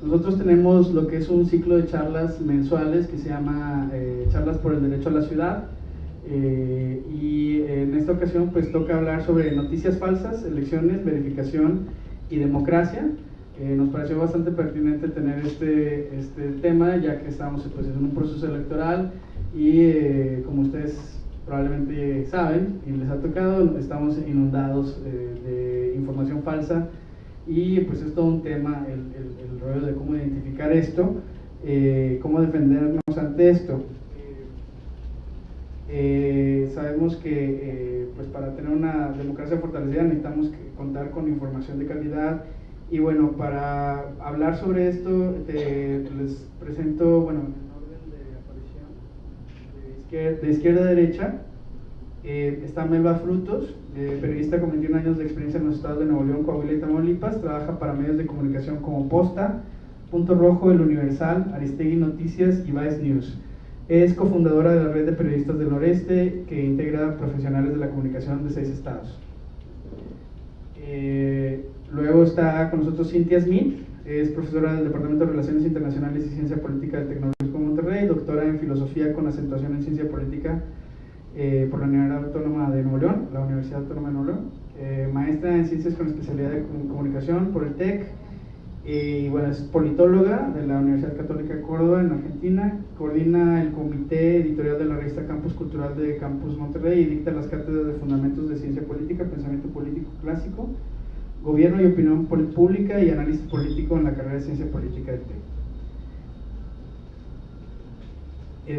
Nosotros tenemos lo que es un ciclo de charlas mensuales que se llama Charlas por el Derecho a la Ciudad, y en esta ocasión pues toca hablar sobre noticias falsas, elecciones, verificación y democracia. Nos pareció bastante pertinente tener este tema, ya que estamos pues, en un proceso electoral y como ustedes probablemente saben y les ha tocado, estamos inundados de información falsa, y pues es todo un tema el rollo de cómo identificar esto, cómo defendernos ante esto. Sabemos que pues para tener una democracia fortalecida necesitamos contar con información de calidad, y bueno, para hablar sobre esto les presento, bueno, en orden de aparición, de izquierda a derecha, está Melba Frutos, periodista con 21 años de experiencia en los estados de Nuevo León, Coahuila y Tamaulipas. Trabaja para medios de comunicación como Posta, Punto Rojo, El Universal, Aristegui Noticias y Vice News. Es cofundadora de la Red de Periodistas del Noreste, que integra profesionales de la comunicación de 6 estados. Luego está con nosotros Cynthia Smith, es profesora del Departamento de Relaciones Internacionales y Ciencia Política del Tecnológico de Monterrey, doctora en Filosofía con acentuación en Ciencia Política por la Universidad Autónoma de Nuevo León, la Universidad Autónoma de Nuevo León, maestra en Ciencias con especialidad de Comunicación por el TEC, y bueno, es politóloga de la Universidad Católica de Córdoba en Argentina, coordina el comité editorial de la revista Campus Cultural de Campus Monterrey y dicta las cátedras de Fundamentos de Ciencia Política, Pensamiento Político Clásico, Gobierno y Opinión Pública y Análisis Político en la carrera de Ciencia Política del TEC.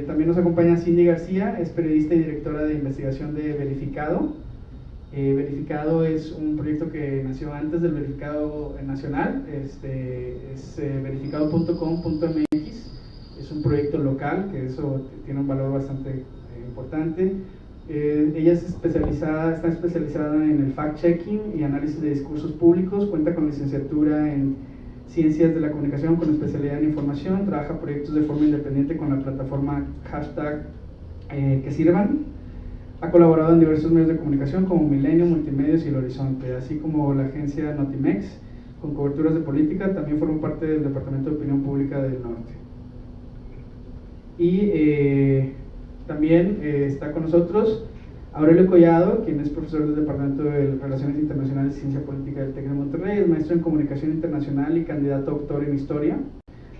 También nos acompaña Cindy García, es periodista y directora de investigación de Verificado. Verificado es un proyecto que nació antes del Verificado Nacional, es verificado.com.mx, es un proyecto local, que eso tiene un valor bastante importante. Ella está especializada en el fact-checking y análisis de discursos públicos, cuenta con licenciatura en Ciencias de la Comunicación con especialidad en Información, trabaja proyectos de forma independiente con la plataforma hashtag que sirvan. Ha colaborado en diversos medios de comunicación como Milenio, Multimedios y El Horizonte, así como la agencia Notimex, con coberturas de política. También forma parte del Departamento de Opinión Pública del Norte. Y también está con nosotros Aurelio Collado, quien es profesor del Departamento de Relaciones Internacionales y Ciencia Política del TEC de Monterrey, es maestro en Comunicación Internacional y candidato a doctor en Historia.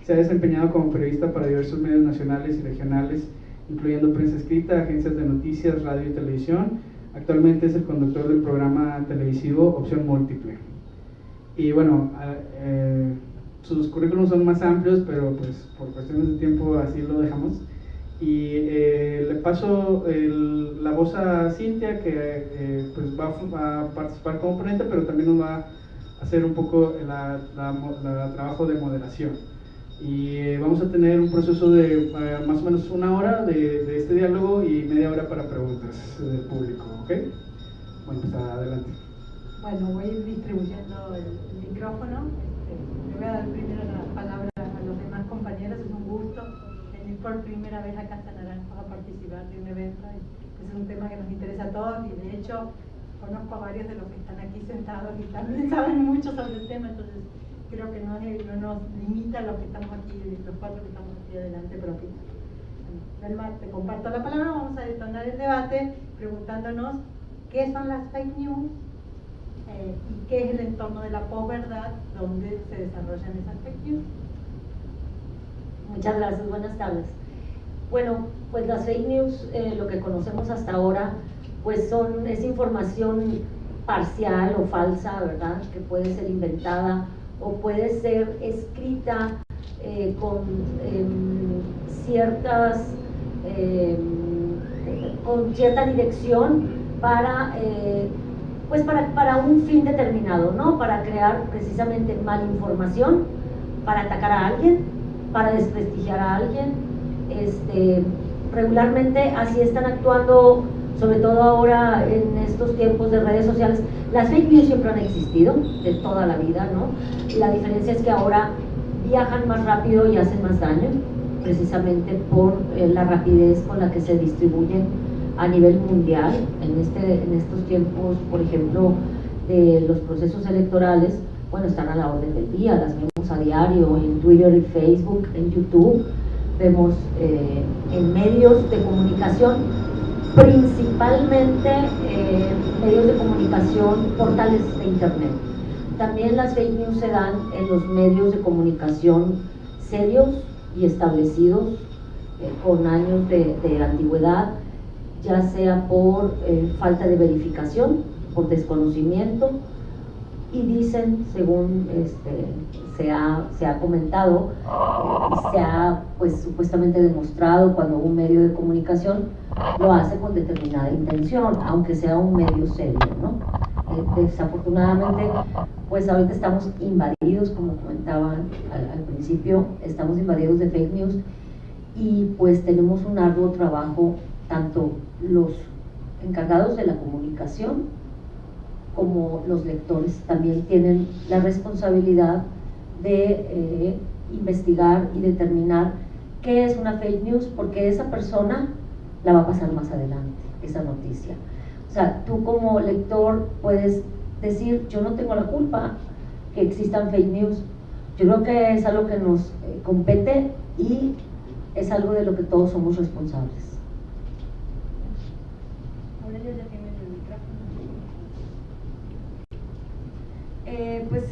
Se ha desempeñado como periodista para diversos medios nacionales y regionales, incluyendo prensa escrita, agencias de noticias, radio y televisión. Actualmente es el conductor del programa televisivo Opción Múltiple. Y bueno, sus currículums son más amplios, pero pues por cuestiones de tiempo así lo dejamos. Y le paso la voz a Cynthia, que pues va a participar como ponente, pero también nos va a hacer un poco el trabajo de moderación. Y vamos a tener un proceso de más o menos 1 hora de este diálogo y media hora para preguntas del público, ¿ok? Bueno, pues adelante. Bueno, voy a ir distribuyendo el micrófono. Le voy a dar primero la palabra a los demás compañeros. Es un gusto venir por primera vez acá a San Naranjo a participar de un evento. Es un tema que nos interesa a todos y de hecho conozco a varios de los que están aquí sentados y también saben mucho sobre el tema, entonces creo que no nos limita a los que estamos aquí, los 4 que estamos aquí adelante propio. Belma, te comparto la palabra. Vamos a detonar el debate preguntándonos qué son las fake news y qué es el entorno de la posverdad donde se desarrollan esas fake news. Muchas gracias, buenas tardes. Bueno, pues las fake news, lo que conocemos hasta ahora, pues es información parcial o falsa, ¿verdad? Que puede ser inventada o puede ser escrita con cierta dirección para un fin determinado, ¿no? Para crear precisamente malinformación, para atacar a alguien, para desprestigiar a alguien. Regularmente así están actuando, sobre todo ahora en estos tiempos de redes sociales. Las fake news siempre han existido, de toda la vida, ¿no? La diferencia es que ahora viajan más rápido y hacen más daño, precisamente por la rapidez con la que se distribuyen a nivel mundial. En estos tiempos, por ejemplo, de los procesos electorales, bueno, están a la orden del día, las vemos a diario en Twitter y Facebook, en YouTube, vemos en medios de comunicación, principalmente medios de comunicación, portales de internet. También las fake news se dan en los medios de comunicación serios y establecidos, con años de antigüedad, ya sea por falta de verificación, por desconocimiento, y dicen, según se ha comentado, y se ha pues supuestamente demostrado cuando un medio de comunicación lo hace con determinada intención, aunque sea un medio serio, ¿no? Desafortunadamente, pues ahorita estamos invadidos, como comentaban al principio, estamos invadidos de fake news, y pues tenemos un arduo trabajo, tanto los encargados de la comunicación como los lectores también tienen la responsabilidad de investigar y determinar qué es una fake news, porque esa persona la va a pasar más adelante, esa noticia. O sea, tú como lector puedes decir, yo no tengo la culpa que existan fake news. Yo creo que es algo que nos compete y es algo de lo que todos somos responsables. Aurelio ya tiene el micrófono. Pues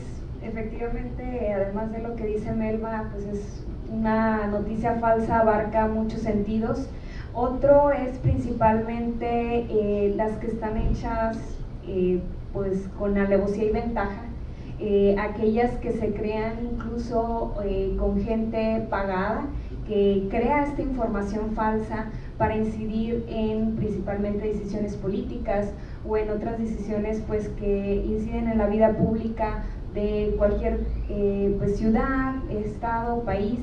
efectivamente, además de lo que dice Melba, pues es una noticia falsa, abarca muchos sentidos. Otro es principalmente las que están hechas pues con alevosía y ventaja, aquellas que se crean incluso con gente pagada, que crea esta información falsa para incidir en principalmente decisiones políticas o en otras decisiones pues que inciden en la vida pública de cualquier pues ciudad, estado, país.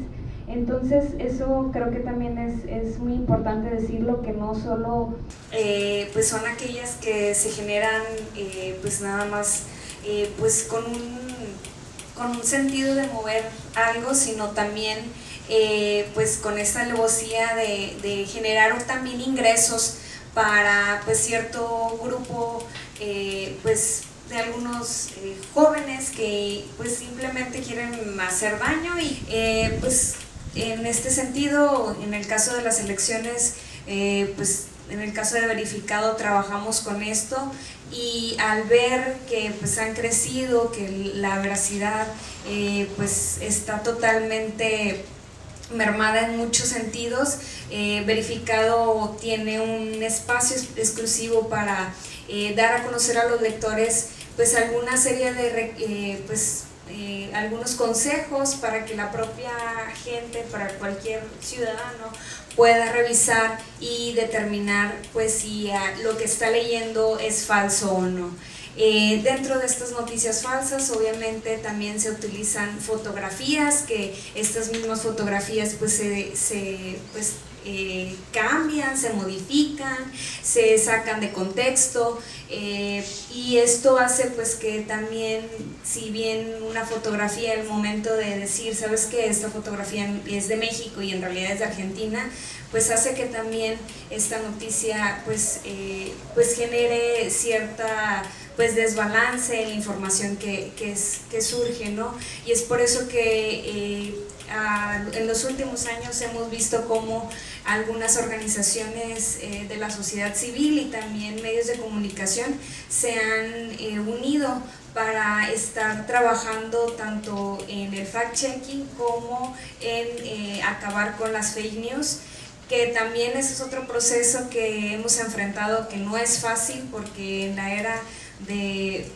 Entonces eso creo que también es muy importante decirlo, que no solo pues son aquellas que se generan pues nada más pues con un sentido de mover algo, sino también pues con esta alevosía de generar también ingresos para pues cierto grupo pues de algunos jóvenes que pues simplemente quieren hacer daño. Y pues en este sentido, en el caso de las elecciones, pues en el caso de Verificado trabajamos con esto, y al ver que pues han crecido, que la veracidad pues está totalmente mermada en muchos sentidos, Verificado tiene un espacio exclusivo para dar a conocer a los lectores pues alguna serie de algunos consejos para que la propia gente, para cualquier ciudadano, pueda revisar y determinar pues si lo que está leyendo es falso o no. Dentro de estas noticias falsas obviamente también se utilizan fotografías, que estas mismas fotografías pues cambian, se modifican, se sacan de contexto, y esto hace pues que también, si bien una fotografía, al momento de decir, sabes que esta fotografía es de México y en realidad es de Argentina, pues hace que también esta noticia pues genere cierta pues desbalance en la información que surge, ¿no? Y es por eso que en los últimos años hemos visto cómo algunas organizaciones de la sociedad civil y también medios de comunicación se han unido para estar trabajando tanto en el fact-checking como en acabar con las fake news, que también ese es otro proceso que hemos enfrentado, que no es fácil, porque en la era de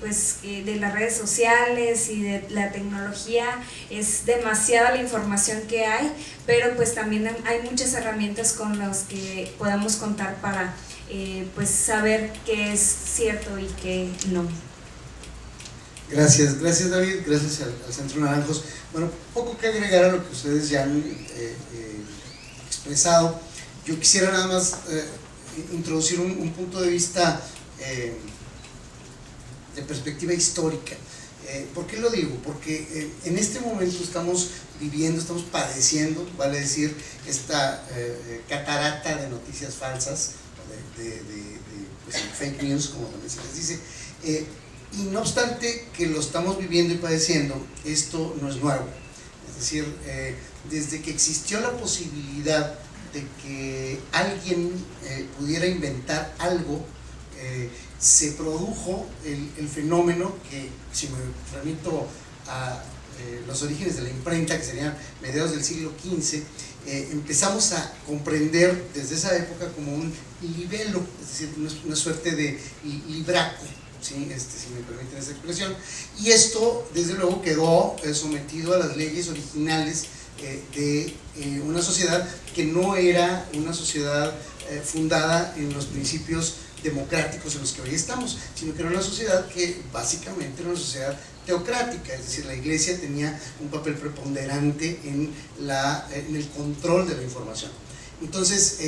las redes sociales y de la tecnología es demasiada la información que hay, pero pues también hay muchas herramientas con las que podemos contar para pues saber qué es cierto y qué no. Gracias David, gracias al Centro Naranjos. Bueno, poco que agregar a lo que ustedes ya han expresado. Yo quisiera nada más introducir un punto de vista de perspectiva histórica. ¿Por qué lo digo? Porque en este momento estamos viviendo, estamos padeciendo, vale decir, esta catarata de noticias falsas, de fake news, como también se les dice, Y no obstante que lo estamos viviendo y padeciendo, esto no es nuevo. Es decir, desde que existió la posibilidad de que alguien pudiera inventar algo, se produjo el fenómeno que, si me remito a los orígenes de la imprenta, que serían mediados del siglo XV, empezamos a comprender desde esa época como un libelo, es decir, una suerte de libraco, ¿sí? Si me permiten esa expresión, y esto desde luego quedó sometido a las leyes originales de una sociedad que no era una sociedad fundada en los principios democráticos en los que hoy estamos, sino que era una sociedad que básicamente era una sociedad teocrática, es decir, la iglesia tenía un papel preponderante en el control de la información. Entonces,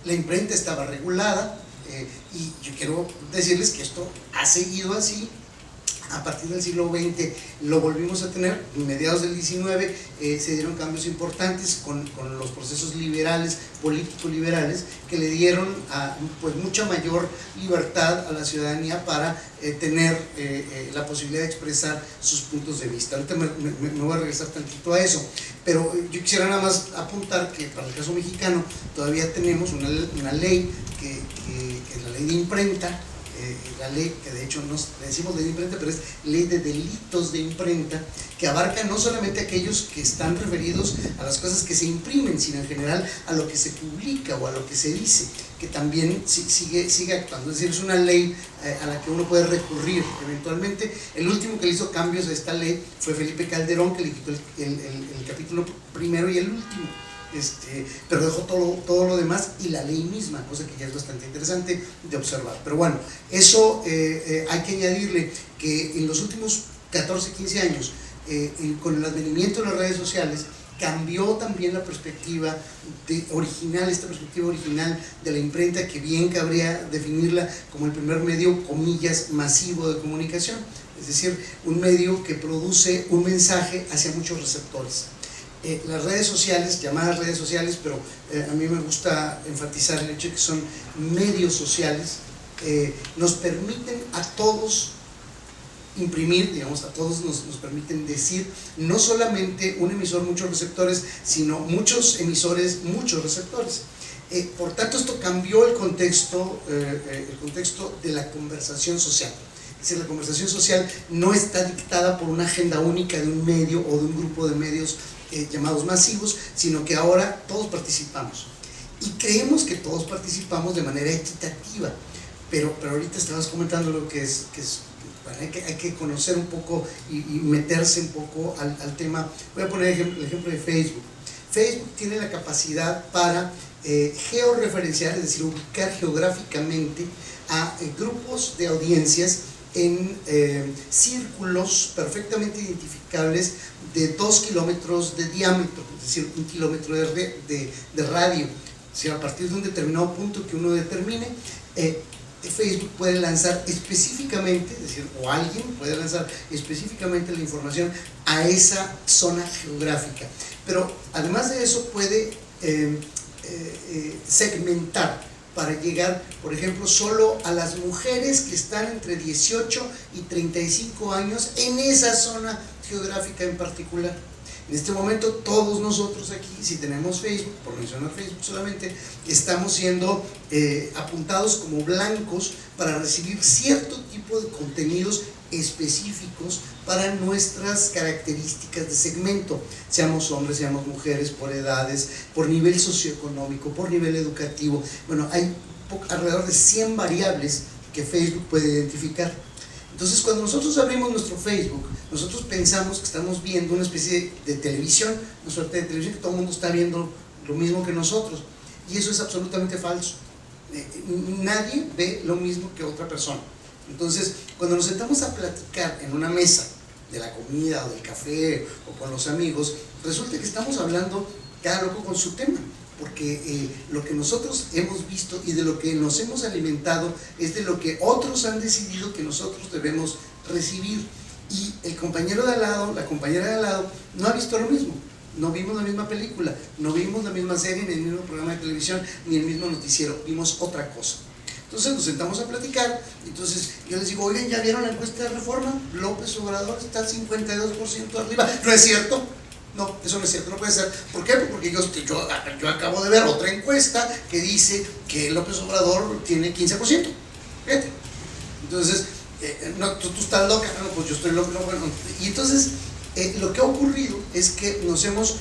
la imprenta estaba regulada, y yo quiero decirles que esto ha seguido así. A partir del siglo XX lo volvimos a tener, en mediados del XIX se dieron cambios importantes con los procesos liberales, político-liberales, que le dieron pues mucha mayor libertad a la ciudadanía para tener la posibilidad de expresar sus puntos de vista. Ahorita me voy a regresar tantito a eso, pero yo quisiera nada más apuntar que para el caso mexicano todavía tenemos una ley que es la ley de imprenta, la ley que de hecho le decimos ley de imprenta, pero es ley de delitos de imprenta, que abarca no solamente aquellos que están referidos a las cosas que se imprimen, sino en general a lo que se publica o a lo que se dice, que también sigue actuando. Es decir, es una ley a la que uno puede recurrir eventualmente. El último que le hizo cambios a esta ley fue Felipe Calderón, que le quitó el capítulo primero y el último. Pero dejó todo lo demás y la ley misma, cosa que ya es bastante interesante de observar. Pero bueno, eso hay que añadirle que en los últimos 14, 15 años, con el advenimiento de las redes sociales, cambió también la perspectiva esta perspectiva original de la imprenta, que bien cabría definirla como el primer medio, comillas, masivo de comunicación, es decir, un medio que produce un mensaje hacia muchos receptores. Las redes sociales, llamadas redes sociales, pero a mí me gusta enfatizar el hecho de que son medios sociales, nos permiten a todos imprimir, digamos, a todos nos permiten decir, no solamente un emisor, muchos receptores, sino muchos emisores, muchos receptores. Por tanto, esto cambió el contexto de la conversación social. Es decir, la conversación social no está dictada por una agenda única de un medio o de un grupo de medios llamados masivos, sino que ahora todos participamos. Y creemos que todos participamos de manera equitativa, pero ahorita estabas comentando lo que es bueno, hay que conocer un poco y meterse un poco al tema. Voy a poner el ejemplo de Facebook. Facebook tiene la capacidad para georreferenciar, es decir, ubicar geográficamente a grupos de audiencias en círculos perfectamente identificables de 2 kilómetros de diámetro, es decir, 1 kilómetro de radio. O sea, a partir de un determinado punto que uno determine, Facebook puede lanzar específicamente, es decir, o alguien puede lanzar específicamente la información a esa zona geográfica. Pero además de eso puede segmentar para llegar, por ejemplo, solo a las mujeres que están entre 18 y 35 años en esa zona geográfica en particular. En este momento todos nosotros aquí, si tenemos Facebook, por mencionar Facebook solamente, estamos siendo apuntados como blancos para recibir cierto tipo de contenidos específicos para nuestras características de segmento, seamos hombres, seamos mujeres, por edades, por nivel socioeconómico, por nivel educativo. Bueno, hay alrededor de 100 variables que Facebook puede identificar. Entonces, cuando nosotros abrimos nuestro Facebook, nosotros pensamos que estamos viendo una especie de televisión, una suerte de televisión, que todo el mundo está viendo lo mismo que nosotros, y eso es absolutamente falso. Nadie ve lo mismo que otra persona. Entonces, cuando nos sentamos a platicar en una mesa de la comida o del café o con los amigos, resulta que estamos hablando cada loco con su tema, porque lo que nosotros hemos visto y de lo que nos hemos alimentado es de lo que otros han decidido que nosotros debemos recibir, y el compañero de al lado, la compañera de al lado no ha visto lo mismo. No vimos la misma película, no vimos la misma serie, ni el mismo programa de televisión, ni el mismo noticiero, vimos otra cosa. Entonces nos sentamos a platicar, entonces yo les digo, oigan, ¿ya vieron la encuesta de Reforma? López Obrador está 52% arriba. ¿No es cierto? No, eso no es cierto, no puede ser. ¿Por qué? Porque yo acabo de ver otra encuesta que dice que López Obrador tiene 15%. Fíjate. Entonces, no, tú estás loca, no, pues yo estoy loca, no, bueno. Y entonces, lo que ha ocurrido es que nos hemos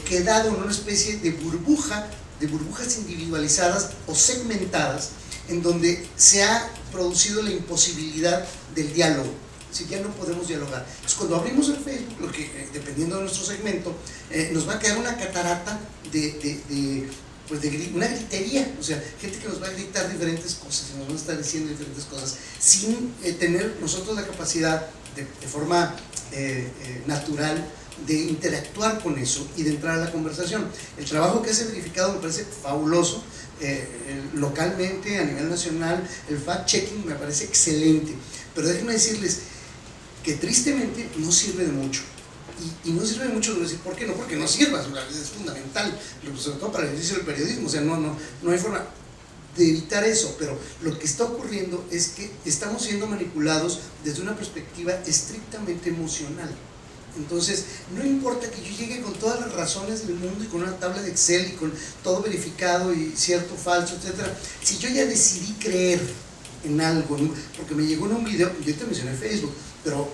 quedado en una especie de burbuja, de burbujas individualizadas o segmentadas, en donde se ha producido la imposibilidad del diálogo. Si ya no podemos dialogar. Entonces, cuando abrimos el Facebook, lo que, dependiendo de nuestro segmento, nos va a quedar una catarata de una gritería, o sea, gente que nos va a gritar diferentes cosas, nos va a estar diciendo diferentes cosas, sin tener nosotros la capacidad de forma natural de interactuar con eso y de entrar a la conversación. El trabajo que hace Verificado me parece fabuloso, localmente, a nivel nacional, el fact-checking me parece excelente, pero déjenme decirles que tristemente no sirve de mucho. Y no sirve de mucho, les voy a decir, ¿por qué no? Porque no sirva, es fundamental, sobre todo para el ejercicio del periodismo, o sea, no hay forma de evitar eso, pero lo que está ocurriendo es que estamos siendo manipulados desde una perspectiva estrictamente emocional. Entonces, no importa que yo llegue con todas las razones del mundo y con una tabla de Excel y con todo verificado y cierto, falso, etcétera, si yo ya decidí creer en algo, ¿no? Porque me llegó en un video, yo te mencioné Facebook, pero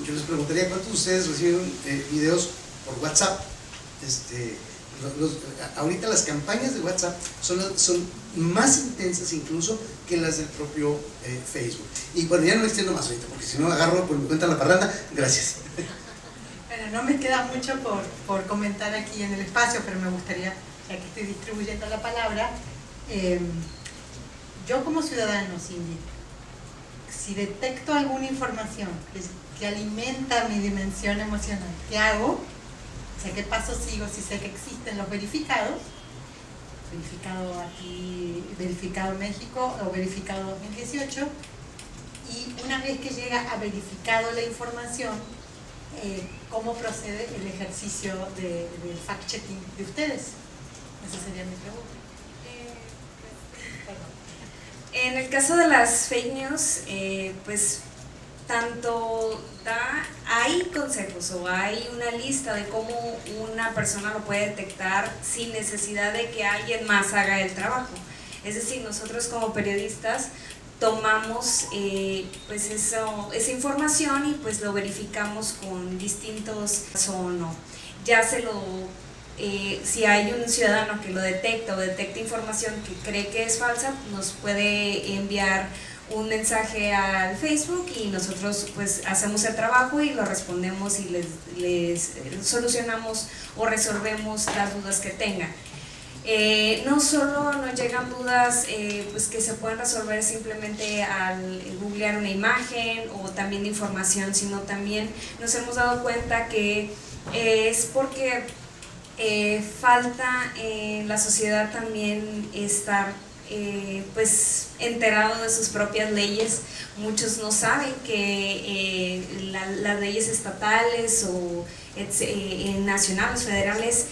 yo les preguntaría cuántos de ustedes reciben videos por WhatsApp. Ahorita las campañas de WhatsApp son más intensas incluso que las del propio Facebook. Y bueno, ya no me extiendo más ahorita, porque si no agarro por mi cuenta la parranda. Gracias. Bueno, no me queda mucho por comentar aquí en el espacio, pero me gustaría, ya que estoy distribuyendo la palabra, yo como ciudadano, Cindy, si detecto alguna información que alimenta mi dimensión emocional, ¿qué hago? O sea, ¿qué paso sigo si sé que existen los verificados? Verificado aquí, verificado en México o verificado 2018. Y una vez que llega a verificado la información, ¿cómo procede el ejercicio del fact-checking de ustedes? Esa sería mi pregunta. En el caso de las fake news, pues tanto hay consejos o hay una lista de cómo una persona lo puede detectar sin necesidad de que alguien más haga el trabajo. Es decir, nosotros como periodistas tomamos pues esa información y pues lo verificamos con distintos o no. Ya si hay un ciudadano que lo detecta o detecta información que cree que es falsa, nos puede enviar un mensaje al Facebook y nosotros pues hacemos el trabajo y lo respondemos y les solucionamos o resolvemos las dudas que tengan. No solo nos llegan dudas pues que se pueden resolver simplemente al googlear una imagen o también de información, sino también nos hemos dado cuenta que es porque falta en la sociedad también estar pues enterado de sus propias leyes. Muchos no saben que las leyes estatales o nacionales, federales,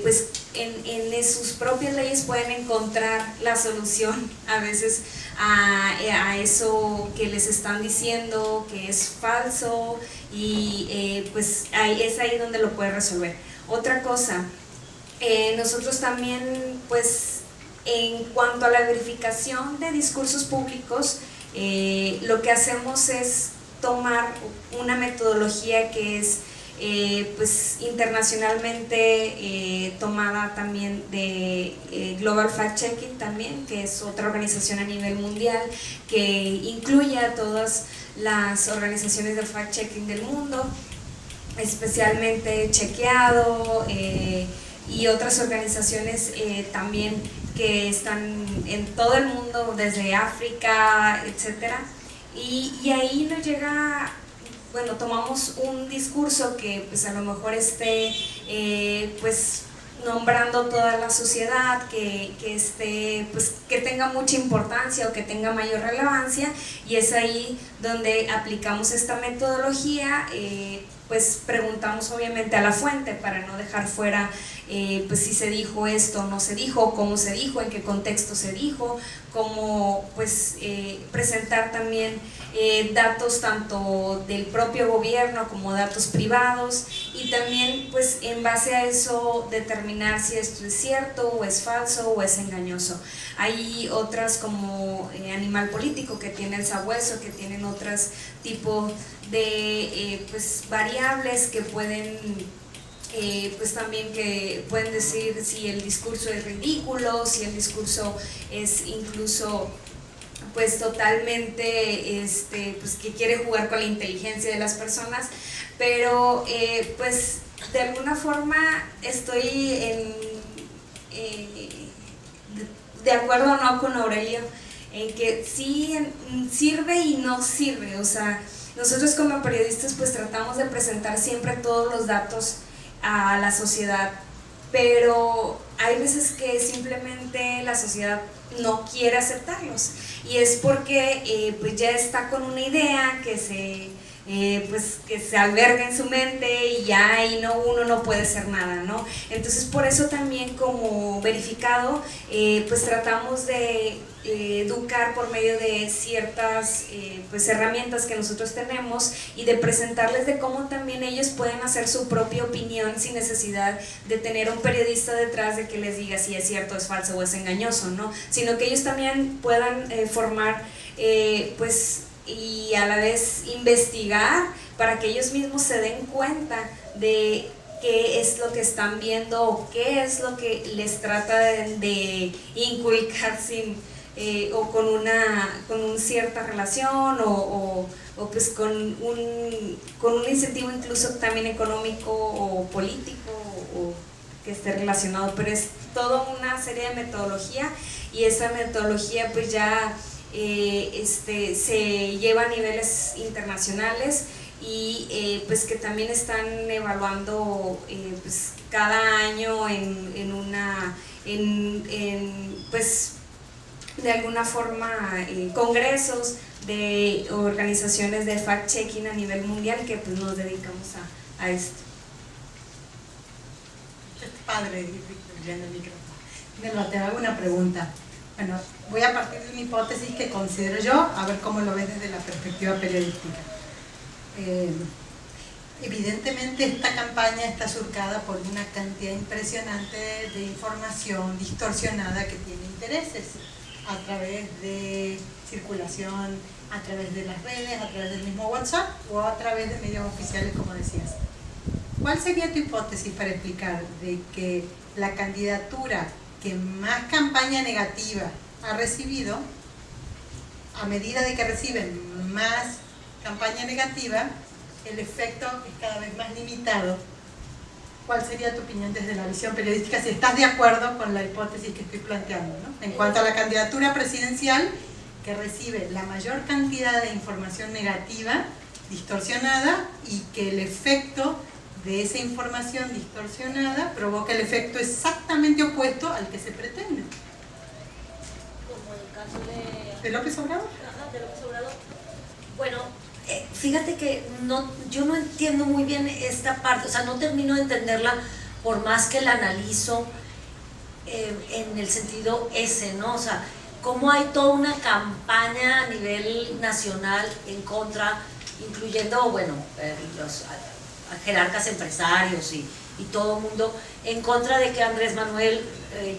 pues en sus propias leyes pueden encontrar la solución a veces a eso que les están diciendo que es falso y pues es ahí donde lo puede resolver. Otra cosa, nosotros también pues en cuanto a la verificación de discursos públicos, lo que hacemos es tomar una metodología que es pues internacionalmente tomada también de Global Fact Checking también, que es otra organización a nivel mundial que incluye a todas las organizaciones de fact checking del mundo, especialmente Chequeado y otras organizaciones también que están en todo el mundo, desde África, etcétera, y ahí nos llega, bueno, tomamos un discurso que pues a lo mejor esté pues nombrando toda la sociedad, que esté, pues que tenga mucha importancia o que tenga mayor relevancia, y es ahí donde aplicamos esta metodología pues preguntamos obviamente a la fuente para no dejar fuera pues si se dijo esto o no se dijo, cómo se dijo, en qué contexto se dijo, cómo pues presentar también datos tanto del propio gobierno como datos privados, y también pues en base a eso determinar si esto es cierto o es falso o es engañoso. Hay otras como Animal Político, que tiene el sabueso, que tienen otros tipos de pues variables que pueden pues también que pueden decir si el discurso es ridículo, si el discurso es incluso pues totalmente pues que quiere jugar con la inteligencia de las personas, pero pues de alguna forma estoy de acuerdo o no con Aurelio en que sí sirve y no sirve. O sea, nosotros como periodistas pues tratamos de presentar siempre todos los datos a la sociedad, pero hay veces que simplemente la sociedad no quiere aceptarlos, y es porque pues ya está con una idea que se alberga en su mente, y ya ahí uno no puede hacer nada, ¿no? Entonces por eso también como verificado pues tratamos de educar por medio de ciertas pues herramientas que nosotros tenemos, y de presentarles de cómo también ellos pueden hacer su propia opinión sin necesidad de tener un periodista detrás de que les diga si es cierto, es falso o es engañoso, ¿no? Sino que ellos también puedan formar pues y a la vez investigar para que ellos mismos se den cuenta de qué es lo que están viendo o qué es lo que les trata de inculcar o con una cierta relación o pues con un incentivo incluso también económico o político o que esté relacionado, pero es toda una serie de metodología, y esa metodología pues ya se lleva a niveles internacionales, y pues que también están evaluando pues cada año pues de alguna forma congresos de organizaciones de fact-checking a nivel mundial, que pues nos dedicamos a esto. Es padre, Victoriano, el micrófono. Te hago una pregunta. Bueno, voy a partir de una hipótesis que considero yo, a ver cómo lo ves desde la perspectiva periodística. Evidentemente esta campaña está surcada por una cantidad impresionante de información distorsionada que tiene intereses a través de circulación, a través de las redes, a través del mismo WhatsApp o a través de medios oficiales, como decías. ¿Cuál sería tu hipótesis para explicar de que la candidatura que más campaña negativa ha recibido, a medida de que reciben más campaña negativa, el efecto es cada vez más limitado? ¿Cuál sería tu opinión desde la visión periodística, si estás de acuerdo con la hipótesis que estoy planteando, ¿no? En cuanto a la candidatura presidencial, que recibe la mayor cantidad de información negativa, distorsionada, y que el efecto de esa información distorsionada provoca el efecto exactamente opuesto al que se pretende. Como el caso ¿De López Obrador? Ajá, de López Obrador. Bueno, fíjate que yo no entiendo muy bien esta parte, o sea, no termino de entenderla por más que la analizo en el sentido ese, ¿no? O sea, cómo hay toda una campaña a nivel nacional en contra, incluyendo, bueno, los jerarcas empresarios y todo el mundo, en contra de que Andrés Manuel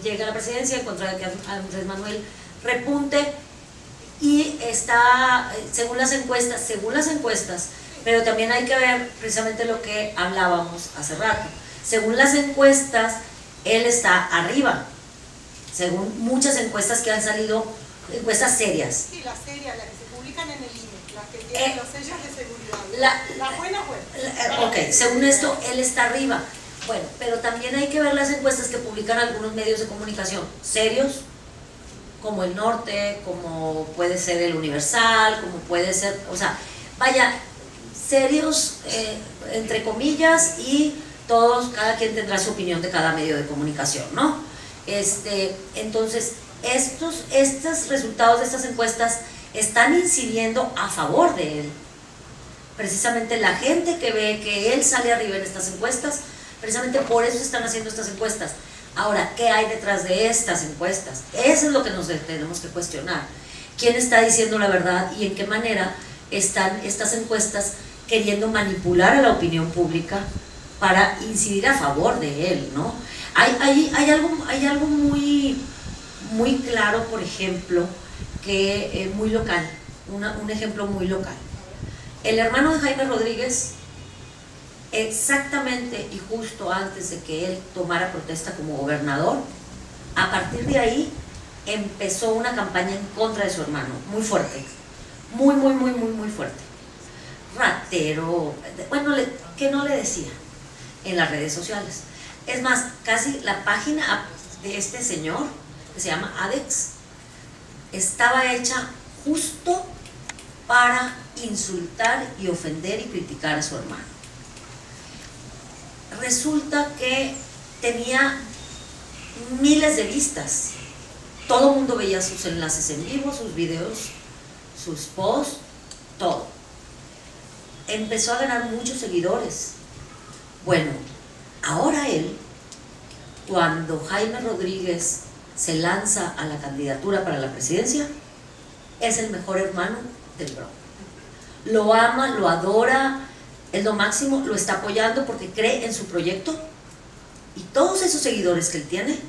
llegue a la presidencia, en contra de que Andrés Manuel repunte. Y está, según las encuestas, pero también hay que ver precisamente lo que hablábamos hace rato. Según las encuestas, él está arriba, según muchas encuestas que han salido, encuestas serias. Sí, las serias, las que se publican en el INE, las que tienen los sellos de seguridad. La buena. Ok, según esto, él está arriba. Bueno, pero también hay que ver las encuestas que publican algunos medios de comunicación serios, como El Norte, como puede ser El Universal, como puede ser, o sea, vaya, serios, entre comillas, y todos, cada quien tendrá su opinión de cada medio de comunicación, ¿no? Entonces, estos resultados de estas encuestas están incidiendo a favor de él, precisamente la gente que ve que él sale arriba en estas encuestas, precisamente por eso se están haciendo estas encuestas. Ahora, ¿qué hay detrás de estas encuestas? Eso es lo que nos tenemos que cuestionar. ¿Quién está diciendo la verdad y en qué manera están estas encuestas queriendo manipular a la opinión pública para incidir a favor de él, ¿no? Hay algo muy claro, por ejemplo, que muy local, un ejemplo muy local. El hermano de Jaime Rodríguez, exactamente y justo antes de que él tomara protesta como gobernador, a partir de ahí empezó una campaña en contra de su hermano, muy fuerte, muy fuerte. Ratero, bueno, que no le decía en las redes sociales. Es más, casi la página de este señor, que se llama Adex, estaba hecha justo para insultar y ofender y criticar a su hermano. Resulta que tenía miles de vistas. Todo el mundo veía sus enlaces en vivo, sus videos, sus posts, todo. Empezó a ganar muchos seguidores. Bueno, ahora él, cuando Jaime Rodríguez se lanza a la candidatura para la presidencia, es el mejor hermano del Bronco. Lo ama, lo adora, es lo máximo, lo está apoyando porque cree en su proyecto, y todos esos seguidores que él tiene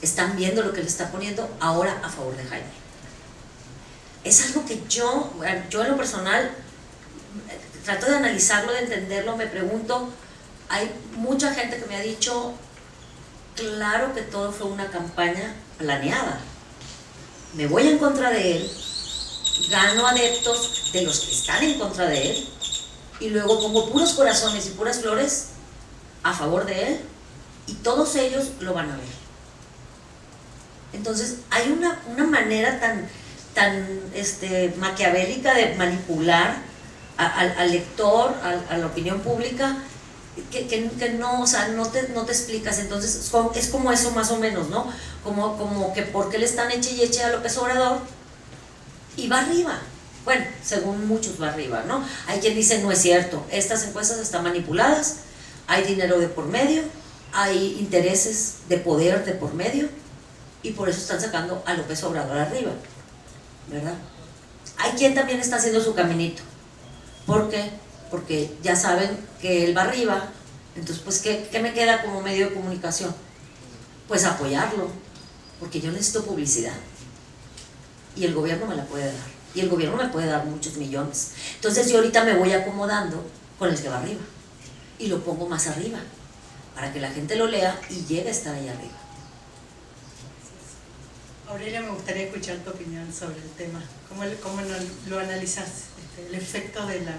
están viendo lo que le está poniendo ahora a favor de Jaime. Es algo que yo en lo personal trato de analizarlo, de entenderlo, me pregunto. Hay mucha gente que me ha dicho, claro que todo fue una campaña planeada. Me voy en contra de él, gano adeptos de los que están en contra de él, y luego pongo puros corazones y puras flores a favor de él, y todos ellos lo van a ver. Entonces hay una manera tan maquiavélica de manipular al lector, a la opinión pública, que no, o sea, no te explicas. Entonces es como eso más o menos, ¿no? Como que porque le están eche y eche a López Obrador y va arriba. Bueno, según muchos va arriba, ¿no? Hay quien dice no es cierto, estas encuestas están manipuladas, hay dinero de por medio, hay intereses de poder de por medio, y por eso están sacando a López Obrador arriba, ¿verdad? Hay quien también está haciendo su caminito. ¿Por qué? Porque ya saben que él va arriba. Entonces, pues, ¿qué me queda como medio de comunicación? Pues apoyarlo, porque yo necesito publicidad y el gobierno me la puede dar, y el gobierno me puede dar muchos millones. Entonces yo ahorita me voy acomodando con el que va arriba y lo pongo más arriba para que la gente lo lea y llegue a estar ahí arriba. Aurelia, me gustaría escuchar tu opinión sobre el tema. ¿Cómo lo analizas? El efecto de la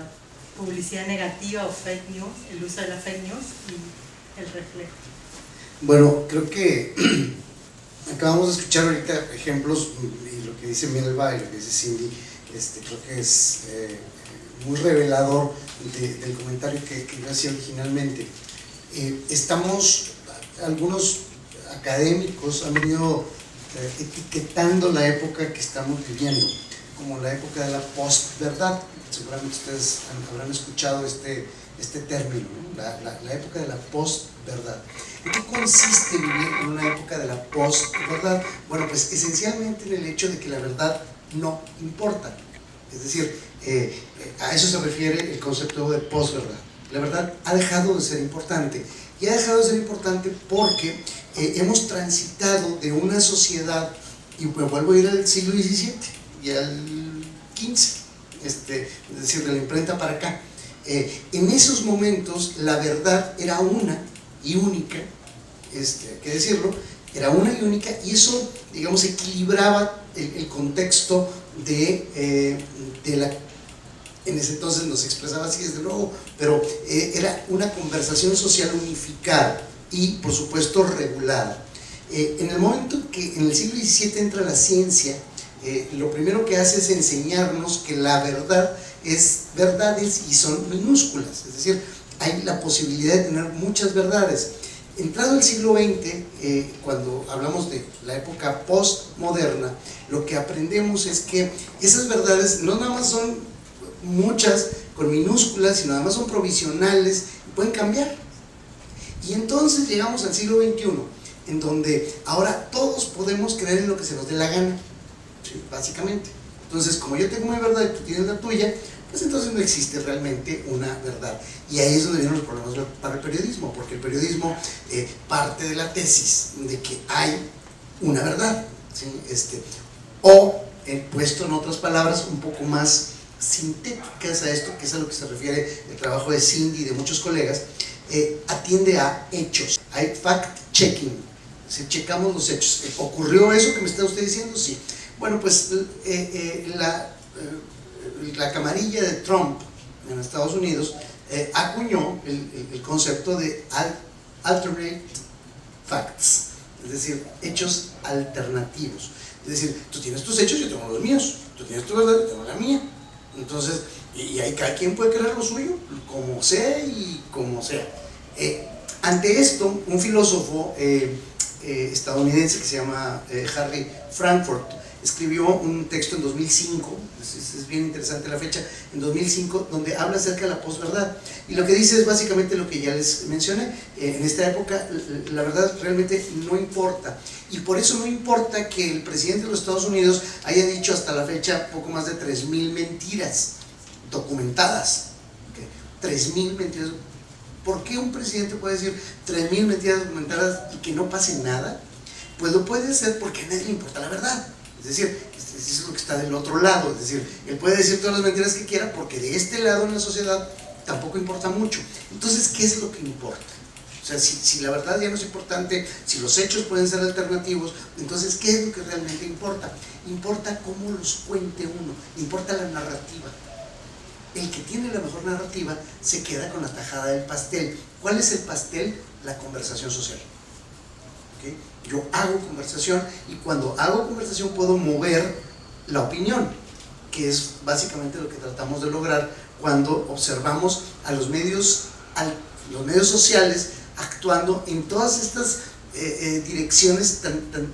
publicidad negativa o fake news, el uso de la fake news y el reflejo. Bueno, creo que acabamos de escuchar ahorita ejemplos, y lo que dice Melba y lo que dice Cindy, creo que es muy revelador del comentario que yo hacía originalmente. Algunos académicos han venido etiquetando la época que estamos viviendo como la época de la postverdad. Seguramente ustedes habrán escuchado este término, ¿no? La época de la postverdad. ¿En qué consiste vivir en una época de la postverdad? Bueno, pues esencialmente en el hecho de que la verdad no importa. Es decir, a eso se refiere el concepto de posverdad. La verdad ha dejado de ser importante, y ha dejado de ser importante porque hemos transitado de una sociedad, y me vuelvo a ir al siglo XVII y al XV, es decir, de la imprenta para acá. En esos momentos la verdad era una y única, hay que decirlo, era una y única, y eso, digamos, equilibraba el contexto de la... En ese entonces no se expresaba así, desde luego, pero era una conversación social unificada y, por supuesto, regulada. En el momento que en el siglo XVII entra la ciencia, lo primero que hace es enseñarnos que la verdad es verdades y son minúsculas, es decir, hay la posibilidad de tener muchas verdades. Entrado el siglo XX, cuando hablamos de la época postmoderna, lo que aprendemos es que esas verdades no nada más son muchas con minúsculas y nada más son provisionales y pueden cambiar. Y entonces llegamos al siglo XXI, en donde ahora todos podemos creer en lo que se nos dé la gana, ¿sí? Básicamente. Entonces, como yo tengo mi verdad y tú tienes la tuya, pues entonces no existe realmente una verdad. Y ahí es donde vienen los problemas para el periodismo, porque el periodismo parte de la tesis de que hay una verdad, ¿sí? O, puesto en otras palabras un poco más sintéticas a esto, que es a lo que se refiere el trabajo de Cindy y de muchos colegas, atiende a hechos. Hay fact-checking, checamos los hechos. ¿Ocurrió eso que me está usted diciendo? Sí. Bueno, pues la camarilla de Trump en Estados Unidos acuñó el concepto de alternate facts, es decir, hechos alternativos. Es decir, tú tienes tus hechos, yo tengo los míos, tú tienes tu verdad, yo tengo la mía. Entonces, y ahí cada quien puede creer lo suyo, como sea y como sea. Ante esto, un filósofo estadounidense que se llama Harry Frankfurt escribió un texto en 2005, es bien interesante la fecha, en 2005, donde habla acerca de la posverdad. Y lo que dice es básicamente lo que ya les mencioné. En esta época la verdad realmente no importa. Y por eso no importa que el presidente de los Estados Unidos haya dicho hasta la fecha poco más de 3,000 mentiras documentadas. ¿Okay? 3,000 mentiras. ¿Por qué un presidente puede decir 3,000 mentiras documentadas y que no pase nada? Pues lo puede hacer porque a nadie le importa la verdad. Es decir, eso es lo que está del otro lado. Es decir, él puede decir todas las mentiras que quiera porque de este lado en la sociedad tampoco importa mucho. Entonces, ¿qué es lo que importa? O sea, si la verdad ya no es importante, si los hechos pueden ser alternativos, entonces, ¿qué es lo que realmente importa? Importa cómo los cuente uno, importa la narrativa. El que tiene la mejor narrativa se queda con la tajada del pastel. ¿Cuál es el pastel? La conversación social. ¿Okay? Yo hago conversación y cuando hago conversación puedo mover la opinión, que es básicamente lo que tratamos de lograr cuando observamos a los medios sociales actuando en todas estas direcciones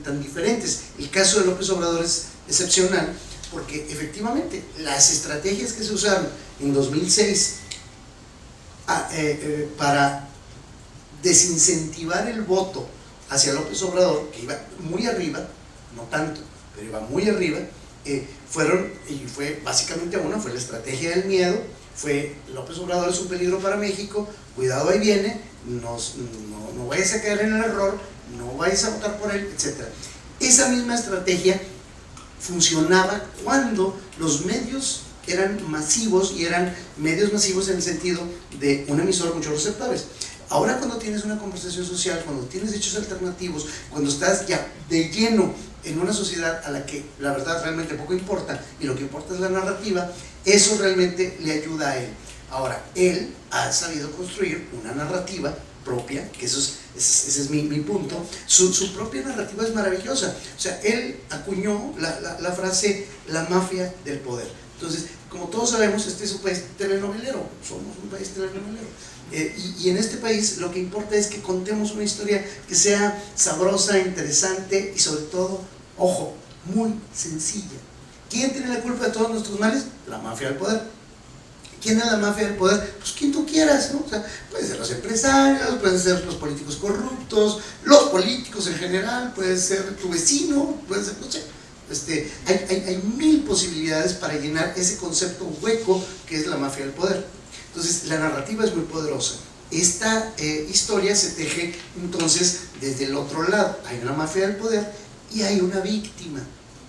tan diferentes. El caso de López Obrador es excepcional porque efectivamente las estrategias que se usaron en 2006 para desincentivar el voto hacia López Obrador, que iba muy arriba, no tanto, pero iba muy arriba, fue básicamente fue la estrategia del miedo, fue López Obrador es un peligro para México, cuidado ahí viene, no vayas a caer en el error, no vayas a votar por él, etc. Esa misma estrategia funcionaba cuando los medios eran masivos y eran medios masivos en el sentido de un emisor, muchos receptores. Ahora cuando tienes una conversación social, cuando tienes hechos alternativos, cuando estás ya de lleno en una sociedad a la que la verdad realmente poco importa y lo que importa es la narrativa, eso realmente le ayuda a él. Ahora, él ha sabido construir una narrativa propia, que ese es mi punto. Su propia narrativa es maravillosa. O sea, él acuñó la frase la mafia del poder. Entonces, como todos sabemos, este es un país telenovelero, somos un país telenovelero. Y en este país lo que importa es que contemos una historia que sea sabrosa, interesante y sobre todo, ojo, muy sencilla. ¿Quién tiene la culpa de todos nuestros males? La mafia del poder. ¿Quién es la mafia del poder? Pues quien tú quieras, ¿no? O sea, pueden ser los empresarios, pueden ser los políticos corruptos, los políticos en general, puede ser tu vecino, puede ser, no sé. Hay 1000 posibilidades para llenar ese concepto hueco que es la mafia del poder. Entonces, la narrativa es muy poderosa. Esta historia se teje entonces desde el otro lado. Hay una mafia del poder y hay una víctima.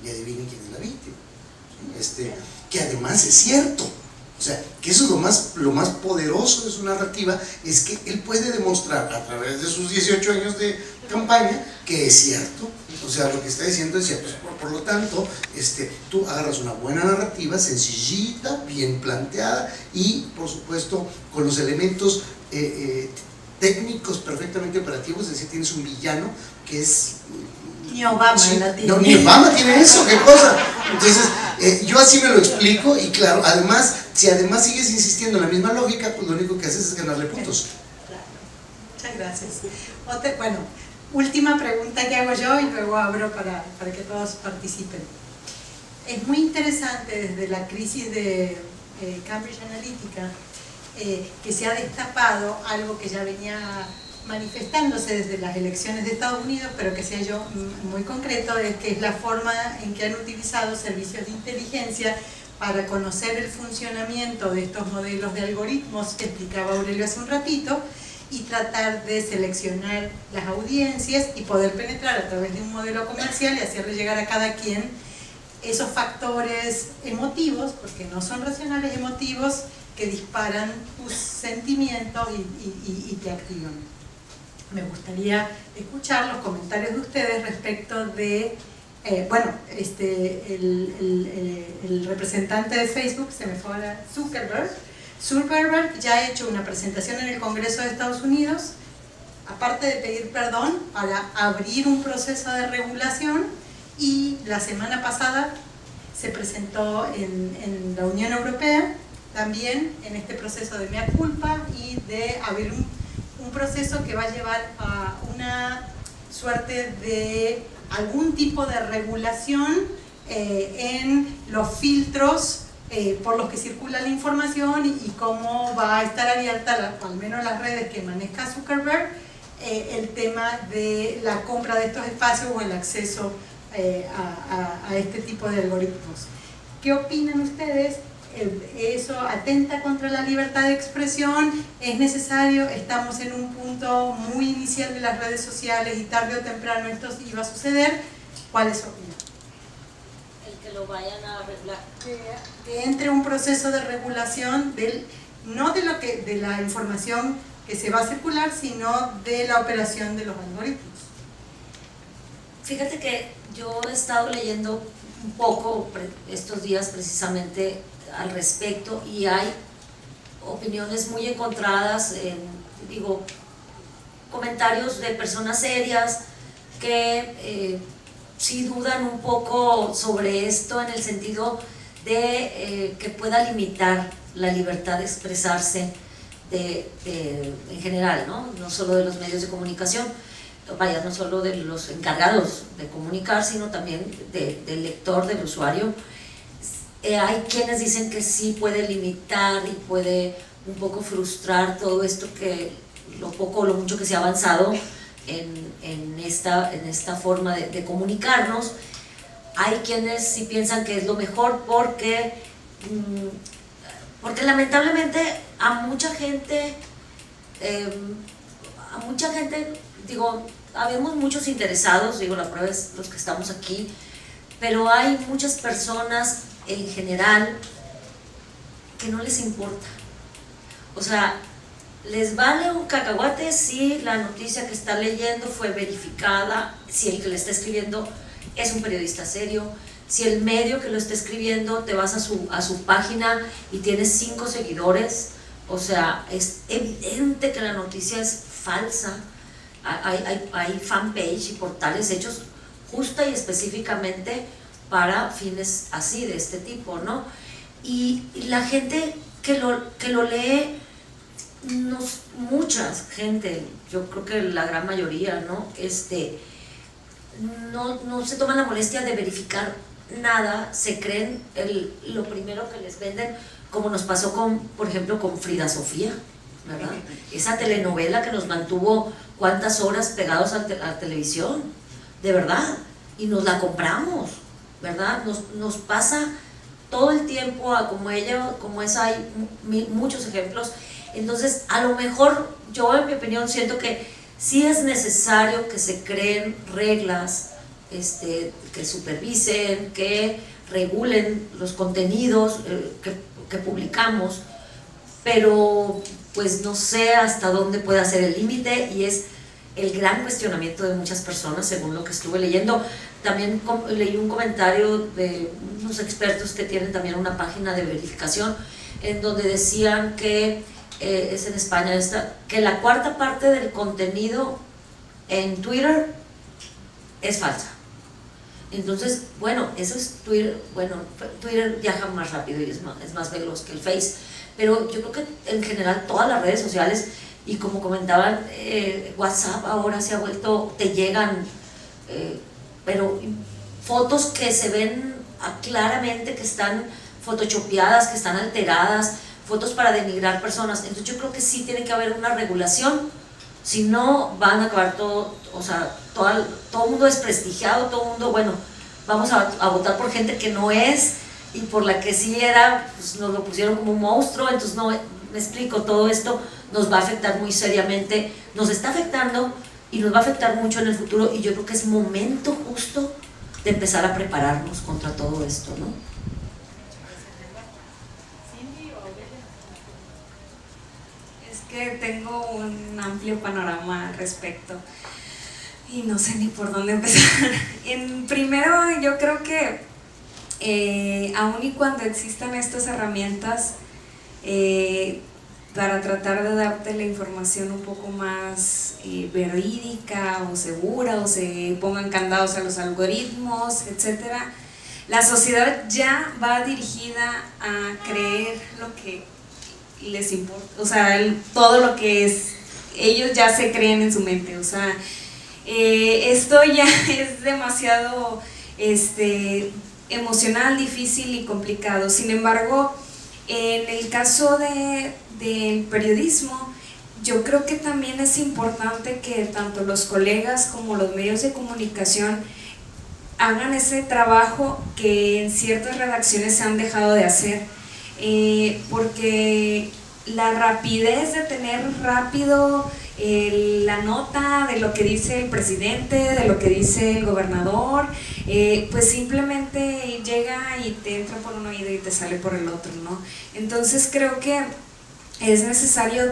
Y adivinen quién es la víctima. Que además es cierto. O sea, que eso es lo más poderoso de su narrativa, es que él puede demostrar a través de sus 18 años de campaña que es cierto. O sea, lo que está diciendo es cierto. Por lo tanto, tú agarras una buena narrativa, sencillita, bien planteada y, por supuesto, con los elementos técnicos perfectamente operativos, es decir, tienes un villano que es... Ni Obama sí, la tiene. No, ni Obama tiene eso, qué cosa. Entonces, yo así me lo explico y claro, además, si además sigues insistiendo en la misma lógica, pues lo único que haces es ganarle puntos. Claro. Muchas gracias. Bueno, última pregunta que hago yo y luego abro para que todos participen. Es muy interesante desde la crisis de Cambridge Analytica, que se ha destapado algo que ya venía manifestándose desde las elecciones de Estados Unidos, pero que sea yo muy concreto, es que es la forma en que han utilizado servicios de inteligencia para conocer el funcionamiento de estos modelos de algoritmos que explicaba Aurelio hace un ratito, y tratar de seleccionar las audiencias y poder penetrar a través de un modelo comercial y hacerle llegar a cada quien esos factores emotivos, porque no son racionales, emotivos, que disparan tus sentimientos y te activan. Me gustaría escuchar los comentarios de ustedes respecto de, el representante de Facebook, se me fue ahora, Zuckerberg ya ha hecho una presentación en el Congreso de Estados Unidos, aparte de pedir perdón, para abrir un proceso de regulación, y la semana pasada se presentó en la Unión Europea también en este proceso de mea culpa y de abrir un proceso que va a llevar a una suerte de algún tipo de regulación en los filtros por los que circula la información y cómo va a estar abierta, al menos las redes que maneja Zuckerberg, el tema de la compra de estos espacios o el acceso a este tipo de algoritmos. ¿Qué opinan ustedes? ¿Eso atenta contra la libertad de expresión? ¿Es necesario? ¿Estamos en un punto muy inicial de las redes sociales y tarde o temprano esto iba a suceder? ¿Cuál es su opinión? El que lo vayan a regular. Que entre un proceso de regulación no de la información que se va a circular, sino de la operación de los algoritmos. Fíjate que yo he estado leyendo un poco estos días precisamente al respecto, y hay opiniones muy encontradas, comentarios de personas serias que sí dudan un poco sobre esto, en el sentido de que pueda limitar la libertad de expresarse en general, ¿no? Solo de los medios de comunicación, no solo de los encargados de comunicar, sino también del lector, del usuario. Hay quienes dicen que sí puede limitar y puede un poco frustrar todo esto, que lo poco o lo mucho que se ha avanzado en esta forma de comunicarnos. Hay quienes sí piensan que es lo mejor porque lamentablemente a mucha gente, habemos muchos interesados, la prueba es los que estamos aquí, pero hay muchas personas en general que no les importa. O sea, les vale un cacahuate si la noticia que está leyendo fue verificada, si el que le está escribiendo es un periodista serio, si el medio que lo está escribiendo, te vas a su página y tienes 5 seguidores, o sea, es evidente que la noticia es falsa. Hay fanpage y portales hechos justa y específicamente para fines así, de este tipo, ¿no? Y la gente que lo lee, mucha gente, yo creo que la gran mayoría, ¿no? No se toman la molestia de verificar nada, se creen lo primero que les venden, como nos pasó por ejemplo, con Frida Sofía, ¿verdad? Esa telenovela que nos mantuvo cuántas horas pegados a la televisión, de verdad, y nos la compramos, ¿verdad? Nos pasa todo el tiempo, como esa, hay muchos ejemplos. Entonces, a lo mejor, yo en mi opinión siento que sí es necesario que se creen reglas, que supervisen, que regulen los contenidos que publicamos, pero pues no sé hasta dónde puede ser el límite, y es el gran cuestionamiento de muchas personas, según lo que estuve leyendo. También leí un comentario de unos expertos que tienen también una página de verificación, en donde decían que es en España que la cuarta parte del contenido en Twitter es falsa. Entonces, bueno, eso es Twitter. Bueno, Twitter viaja más rápido y es más veloz que el Face, pero yo creo que en general todas las redes sociales, y como comentaban, WhatsApp ahora se ha vuelto, te llegan pero fotos que se ven claramente que están photoshopeadas, que están alteradas, fotos para denigrar personas. Entonces yo creo que sí tiene que haber una regulación, si no van a acabar todo, o sea, todo mundo desprestigiado, todo mundo, bueno, vamos a votar por gente que no es, y por la que sí era, pues nos lo pusieron como un monstruo. Entonces no, me explico, todo esto nos va a afectar muy seriamente, nos está afectando y nos va a afectar mucho en el futuro, y yo creo que es momento justo de empezar a prepararnos contra todo esto, ¿no? Es que tengo un amplio panorama al respecto y no sé ni por dónde empezar. Primero, yo creo que aun y cuando existan estas herramientas para tratar de darte la información un poco más verídica o segura, o se pongan candados a los algoritmos, etcétera, la sociedad ya va dirigida a creer lo que les importa, o sea, todo lo que es, ellos ya se creen en su mente, o sea, esto ya es demasiado emocional, difícil y complicado. Sin embargo, en el caso del periodismo, yo creo que también es importante que tanto los colegas como los medios de comunicación hagan ese trabajo que en ciertas redacciones se han dejado de hacer, porque la rapidez de tener rápido la nota de lo que dice el presidente, de lo que dice el gobernador, pues simplemente llega y te entra por un oído y te sale por el otro, ¿no? Entonces creo que es necesario,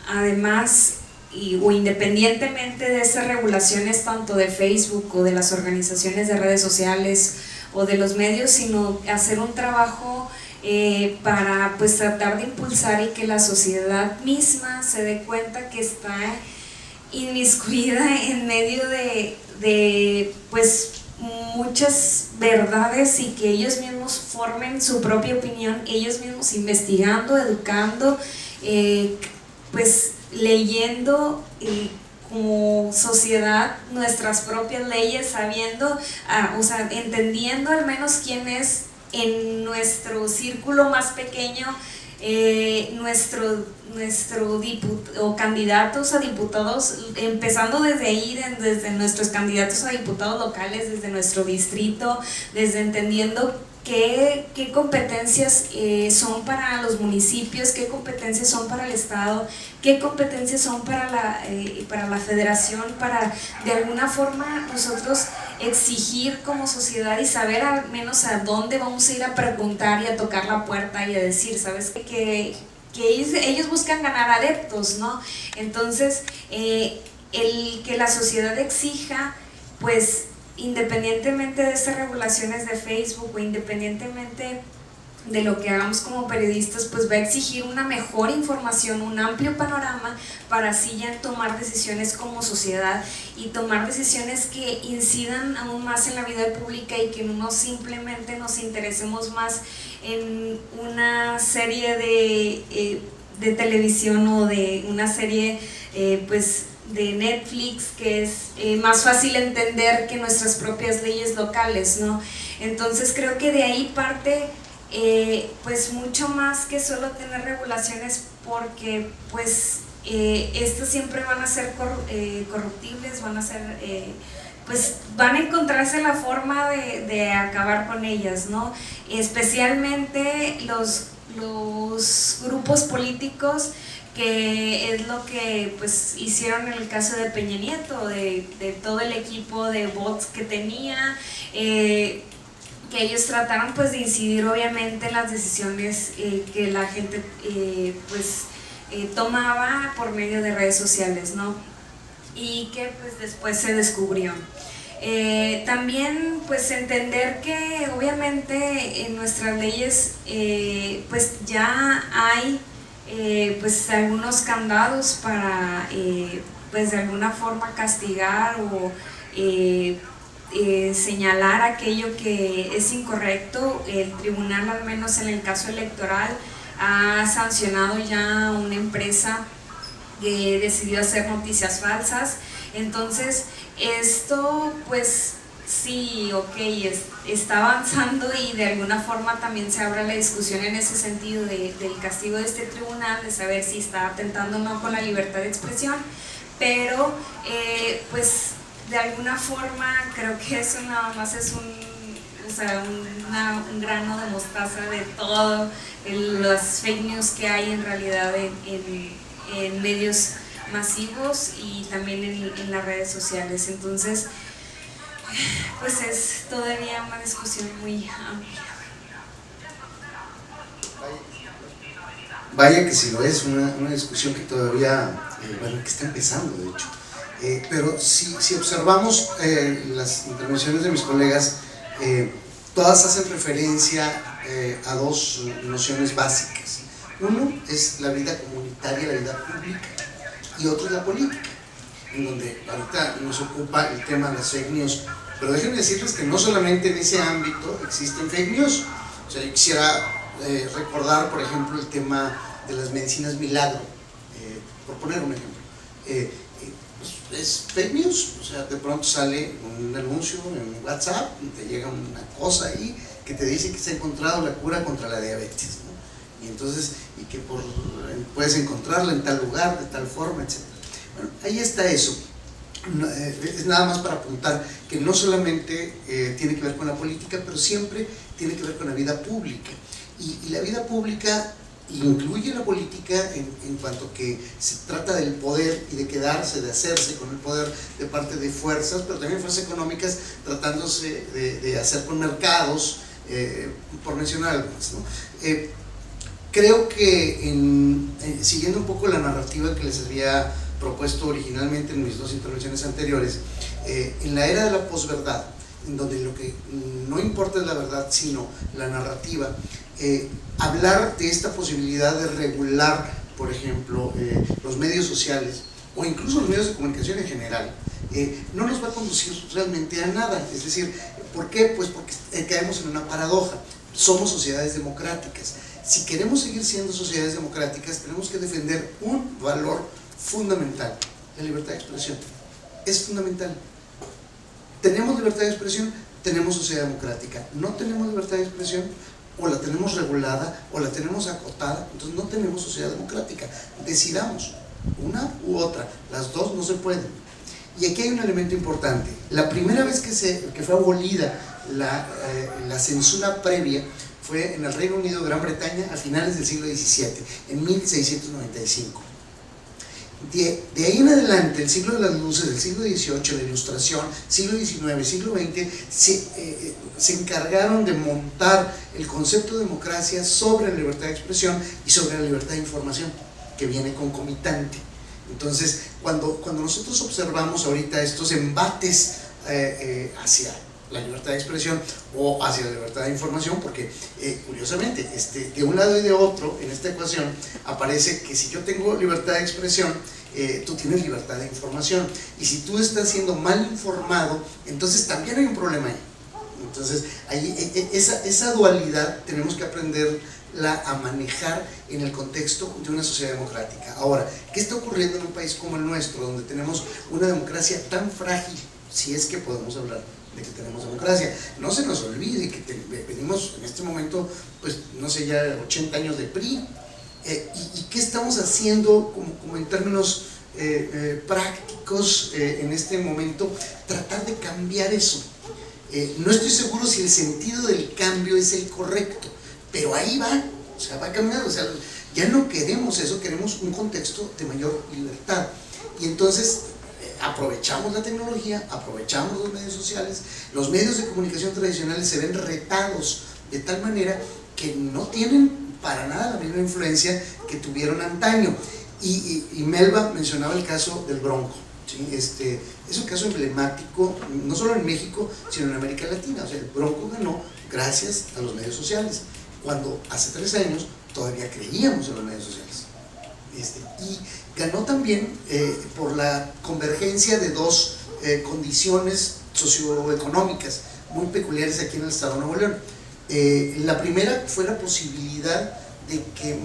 además o independientemente de esas regulaciones tanto de Facebook o de las organizaciones de redes sociales o de los medios, sino hacer un trabajo para pues tratar de impulsar y que la sociedad misma se dé cuenta que está inmiscuida en medio de pues muchas verdades, y que ellos mismos formen su propia opinión, ellos mismos investigando, educando, pues leyendo como sociedad nuestras propias leyes, sabiendo, o sea, entendiendo al menos quién es en nuestro círculo más pequeño o candidatos a diputados, empezando desde ahí, desde nuestros candidatos a diputados locales, desde nuestro distrito, desde entendiendo qué competencias son para los municipios, qué competencias son para el Estado, qué competencias son para la federación, para de alguna forma nosotros exigir como sociedad y saber al menos a dónde vamos a ir a preguntar y a tocar la puerta y a decir, ¿sabes? Que ellos buscan ganar adeptos, ¿no? Entonces, el que la sociedad exija, pues independientemente de estas regulaciones de Facebook o independientemente de lo que hagamos como periodistas, pues va a exigir una mejor información, un amplio panorama, para así ya tomar decisiones como sociedad y tomar decisiones que incidan aún más en la vida pública, y que no simplemente nos interesemos más en una serie de televisión o de una serie pues de Netflix, que es más fácil entender que nuestras propias leyes locales, ¿no? Entonces creo que de ahí parte pues mucho más que solo tener regulaciones, porque pues estas siempre van a ser corruptibles, van a ser pues van a encontrarse la forma de acabar con ellas, ¿no? Especialmente los grupos políticos, que es lo que pues hicieron en el caso de Peña Nieto, de todo el equipo de bots que tenía, que ellos trataron pues de incidir obviamente en las decisiones que la gente tomaba por medio de redes sociales, ¿no? Y que pues después se descubrió. También pues entender que obviamente en nuestras leyes pues ya hay pues algunos candados para pues de alguna forma castigar o señalar aquello que es incorrecto. El tribunal, al menos en el caso electoral, ha sancionado ya a una empresa que decidió hacer noticias falsas. Entonces esto pues sí, ok, está avanzando y de alguna forma también se abre la discusión en ese sentido del castigo de este tribunal, de saber si está atentando o no con la libertad de expresión, pero pues de alguna forma creo que eso nada más es un grano de mostaza de todo las fake news que hay en realidad en medios masivos y también en las redes sociales. Entonces, pues es todavía una discusión muy amplia. Vaya que sí lo es, una discusión que todavía, bueno, que está empezando de hecho. Pero si observamos las intervenciones de mis colegas, todas hacen referencia a dos nociones básicas. Uno es la vida comunitaria, la vida pública, y otro es la política, en donde ahorita nos ocupa el tema de las fake news. Pero déjenme decirles que no solamente en ese ámbito existen fake news. O sea, yo quisiera recordar, por ejemplo, el tema de las medicinas milagro, por poner un ejemplo. Pues es fake news, o sea, de pronto sale un anuncio en WhatsApp y te llega una cosa ahí que te dice que se ha encontrado la cura contra la diabetes, ¿no? Y entonces, y que puedes encontrarla en tal lugar, de tal forma, etc. Bueno, ahí está eso. Es nada más para apuntar que no solamente tiene que ver con la política, pero siempre tiene que ver con la vida pública. Y la vida pública incluye la política en cuanto que se trata del poder y de quedarse, de hacerse con el poder de parte de fuerzas, pero también fuerzas económicas, tratándose de hacer con mercados, por mencionar algunas, ¿no? Creo que siguiendo un poco la narrativa que les había propuesto originalmente en mis dos intervenciones anteriores, en la era de la posverdad, en donde lo que no importa es la verdad sino la narrativa, hablar de esta posibilidad de regular, por ejemplo, los medios sociales o incluso los medios de comunicación en general, no nos va a conducir realmente a nada. Es decir, ¿por qué? Pues porque caemos en una paradoja. Somos sociedades democráticas. Si queremos seguir siendo sociedades democráticas, tenemos que defender un valor fundamental: la libertad de expresión. Es fundamental. Tenemos libertad de expresión, tenemos sociedad democrática. No tenemos libertad de expresión, o la tenemos regulada o la tenemos acotada, entonces no tenemos sociedad democrática. Decidamos una u otra, las dos no se pueden. Y aquí hay un elemento importante. La primera vez que fue abolida la censura previa fue en el Reino Unido, Gran Bretaña, a finales del siglo XVII, en 1695. De ahí en adelante, el siglo de las luces, el siglo XVIII, la ilustración, siglo XIX, siglo XX, se encargaron de montar el concepto de democracia sobre la libertad de expresión y sobre la libertad de información, que viene concomitante. Entonces, cuando nosotros observamos ahorita estos embates hacia la libertad de expresión o hacia la libertad de información, porque curiosamente, de un lado y de otro en esta ecuación aparece que si yo tengo libertad de expresión, tú tienes libertad de información, y si tú estás siendo mal informado, entonces también hay un problema ahí. Entonces, esa dualidad tenemos que aprenderla a manejar en el contexto de una sociedad democrática. Ahora, ¿qué está ocurriendo en un país como el nuestro, donde tenemos una democracia tan frágil, si es que podemos hablar de que tenemos democracia? No se nos olvide que venimos en este momento, pues no sé, ya 80 años de PRI. ¿Y qué estamos haciendo como en términos prácticos en este momento? Tratar de cambiar eso. No estoy seguro si el sentido del cambio es el correcto, pero ahí va, o sea, va cambiando. O sea, ya no queremos eso, queremos un contexto de mayor libertad. Y entonces aprovechamos la tecnología, aprovechamos los medios sociales. Los medios de comunicación tradicionales se ven retados de tal manera que no tienen para nada la misma influencia que tuvieron antaño. Y Melba mencionaba el caso del Bronco, ¿sí? Es un caso emblemático, no solo en México, sino en América Latina. O sea, el Bronco ganó gracias a los medios sociales, cuando hace 3 años todavía creíamos en los medios sociales. Y ganó también por la convergencia de dos condiciones socioeconómicas muy peculiares aquí en el estado de Nuevo León. La primera fue la posibilidad de que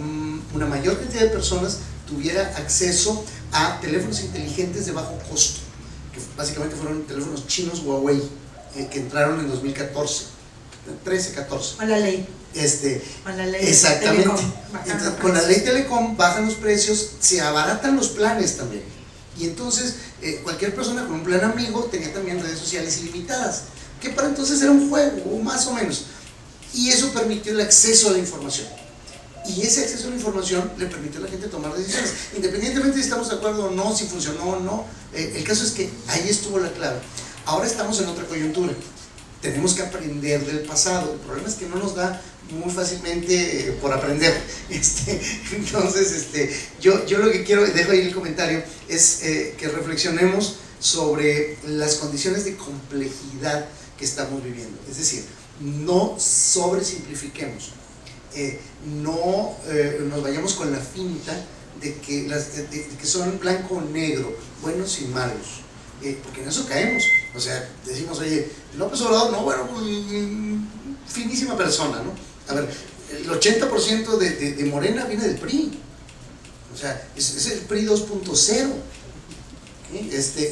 una mayor cantidad de personas tuviera acceso a teléfonos inteligentes de bajo costo, que básicamente fueron teléfonos chinos Huawei, que entraron en 2014, 13, 14. Con la ley. Con la ley exactamente. Telecom. Entonces, con la ley Telecom bajan los precios, se abaratan los planes también. Y entonces cualquier persona con un plan amigo tenía también redes sociales ilimitadas, que para entonces era un juego, más o menos. Y eso permitió el acceso a la información. Y ese acceso a la información le permitió a la gente tomar decisiones, independientemente si estamos de acuerdo o no, si funcionó o no. El caso es que ahí estuvo la clave. Ahora estamos en otra coyuntura. Tenemos que aprender del pasado. El problema es que no nos da muy fácilmente por aprender. Entonces, yo lo que quiero, dejo ahí el comentario, es que reflexionemos sobre las condiciones de complejidad que estamos viviendo. Es decir, no sobresimplifiquemos. No nos vayamos con la finta de que son blanco o negro, buenos y malos, porque en eso caemos. O sea, decimos, oye, López Obrador, no, bueno, finísima persona, ¿no? A ver, el 80% de Morena viene del PRI, o sea, es el PRI 2.0.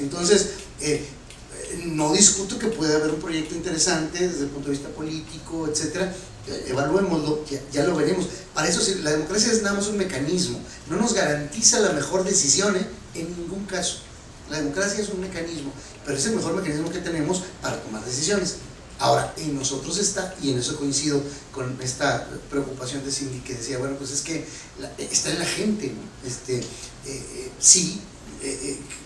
Entonces, no discuto que puede haber un proyecto interesante desde el punto de vista político, etcétera. Evaluémoslo, ya lo veremos. Para eso la democracia es nada más un mecanismo, no nos garantiza la mejor decisión, en ningún caso. La democracia es un mecanismo, pero es el mejor mecanismo que tenemos para tomar decisiones. Ahora, en nosotros está, y en eso coincido con esta preocupación de Cindy, que decía, bueno, pues es que está en la gente, ¿no? Sí,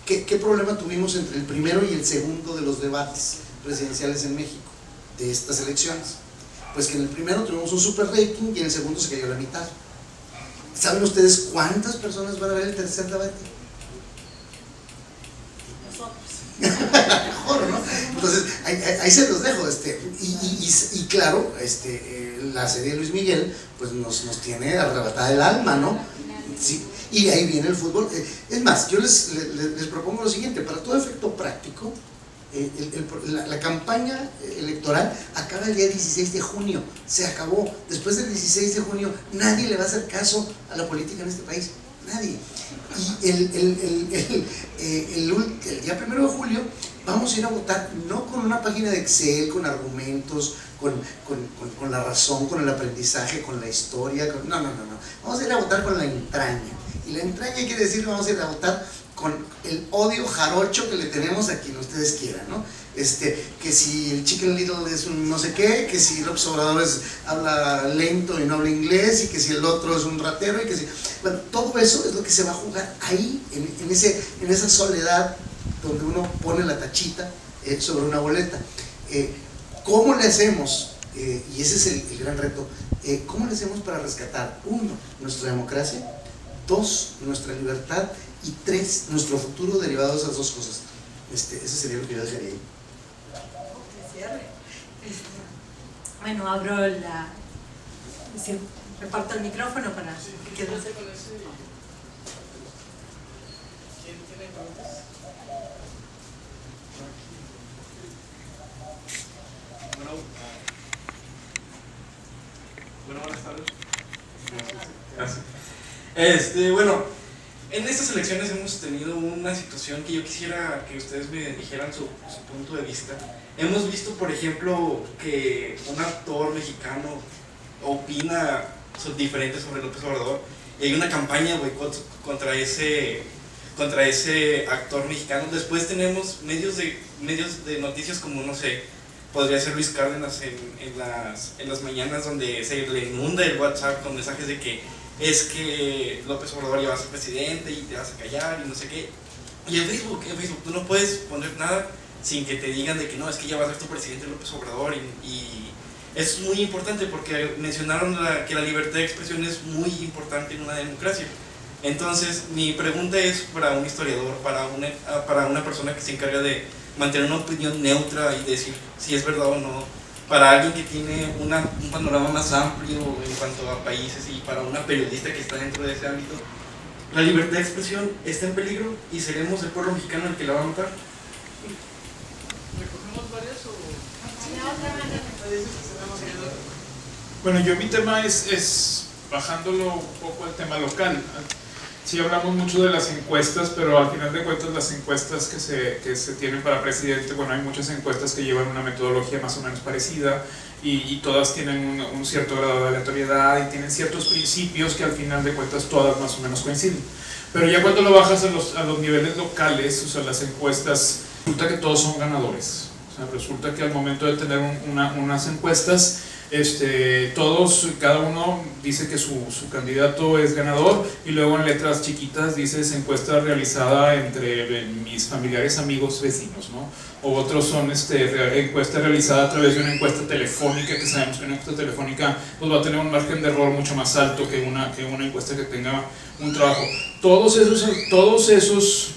¿qué problema tuvimos entre el primero y el segundo de los debates presidenciales en México, de estas elecciones? Pues que en el primero tuvimos un super rating y en el segundo se cayó la mitad. ¿Saben ustedes cuántas personas van a ver el tercer debate? Mejor, ¿no? Entonces, ahí se los dejo. Y claro, la serie de Luis Miguel pues nos tiene arrebatada el alma, ¿no? Sí, y ahí viene el fútbol. Es más, yo les propongo lo siguiente: para todo efecto práctico, la campaña electoral acaba el día 16 de junio, se acabó. Después del 16 de junio nadie le va a hacer caso a la política en este país, nadie. Y el día 1 de julio vamos a ir a votar, no con una página de Excel, con argumentos, con la razón, con el aprendizaje, con la historia, no, vamos a ir a votar con la entraña. Y la entraña quiere decir que vamos a ir a votar con el odio jarocho que le tenemos a quien ustedes quieran, ¿no? Que si el Chicken Little es un no sé qué, que si López Obrador habla lento y no habla inglés, y que si el otro es un ratero, y que si... Bueno, todo eso es lo que se va a jugar ahí, en esa soledad donde uno pone la tachita sobre una boleta. ¿Cómo le hacemos? Y ese es el gran reto. ¿Cómo le hacemos para rescatar, 1, nuestra democracia, 2, nuestra libertad, y 3, nuestro futuro derivado de esas dos cosas? Ese sería lo que yo dejaría ahí. Bueno, abro reparto el micrófono para que quede. ¿Quién tiene preguntas? Bueno, buenas tardes. Gracias. Bueno, en estas elecciones hemos tenido una situación que yo quisiera que ustedes me dijeran su punto de vista. Hemos visto, por ejemplo, que un actor mexicano opina diferente sobre López Obrador, y hay una campaña de boicot contra ese actor mexicano. Después tenemos medios de noticias como, no sé, podría ser Luis Cárdenas en las mañanas, donde se le inunda el WhatsApp con mensajes de que es que López Obrador ya va a ser presidente y te vas a callar y no sé qué. Y en Facebook tú no puedes poner nada sin que te digan de que no, es que ya va a ser tu presidente López Obrador, y es muy importante porque mencionaron que la libertad de expresión es muy importante en una democracia. Entonces mi pregunta es para un historiador, para una persona que se encarga de mantener una opinión neutra y decir si es verdad o no, para alguien que tiene un panorama más amplio en cuanto a países, y para una periodista que está dentro de ese ámbito, ¿la libertad de expresión está en peligro y seremos el pueblo mexicano el que la va a matar? ¿Recogemos varias o...? Bueno, mi tema es bajándolo un poco al tema local. Sí, hablamos mucho de las encuestas, pero al final de cuentas las encuestas que se tienen para presidente, bueno, hay muchas encuestas que llevan una metodología más o menos parecida y todas tienen un cierto grado de aleatoriedad y tienen ciertos principios que al final de cuentas todas más o menos coinciden. Pero ya cuando lo bajas a los niveles locales, o sea, las encuestas, resulta que todos son ganadores. O sea, resulta que al momento de tener unas encuestas, todos, cada uno dice que su candidato es ganador y luego en letras chiquitas dice encuesta realizada entre mis familiares, amigos, vecinos, ¿no? O otros son encuesta realizada a través de una encuesta telefónica, que sabemos que una encuesta telefónica pues, va a tener un margen de error mucho más alto que una encuesta que tenga un trabajo. Todos esos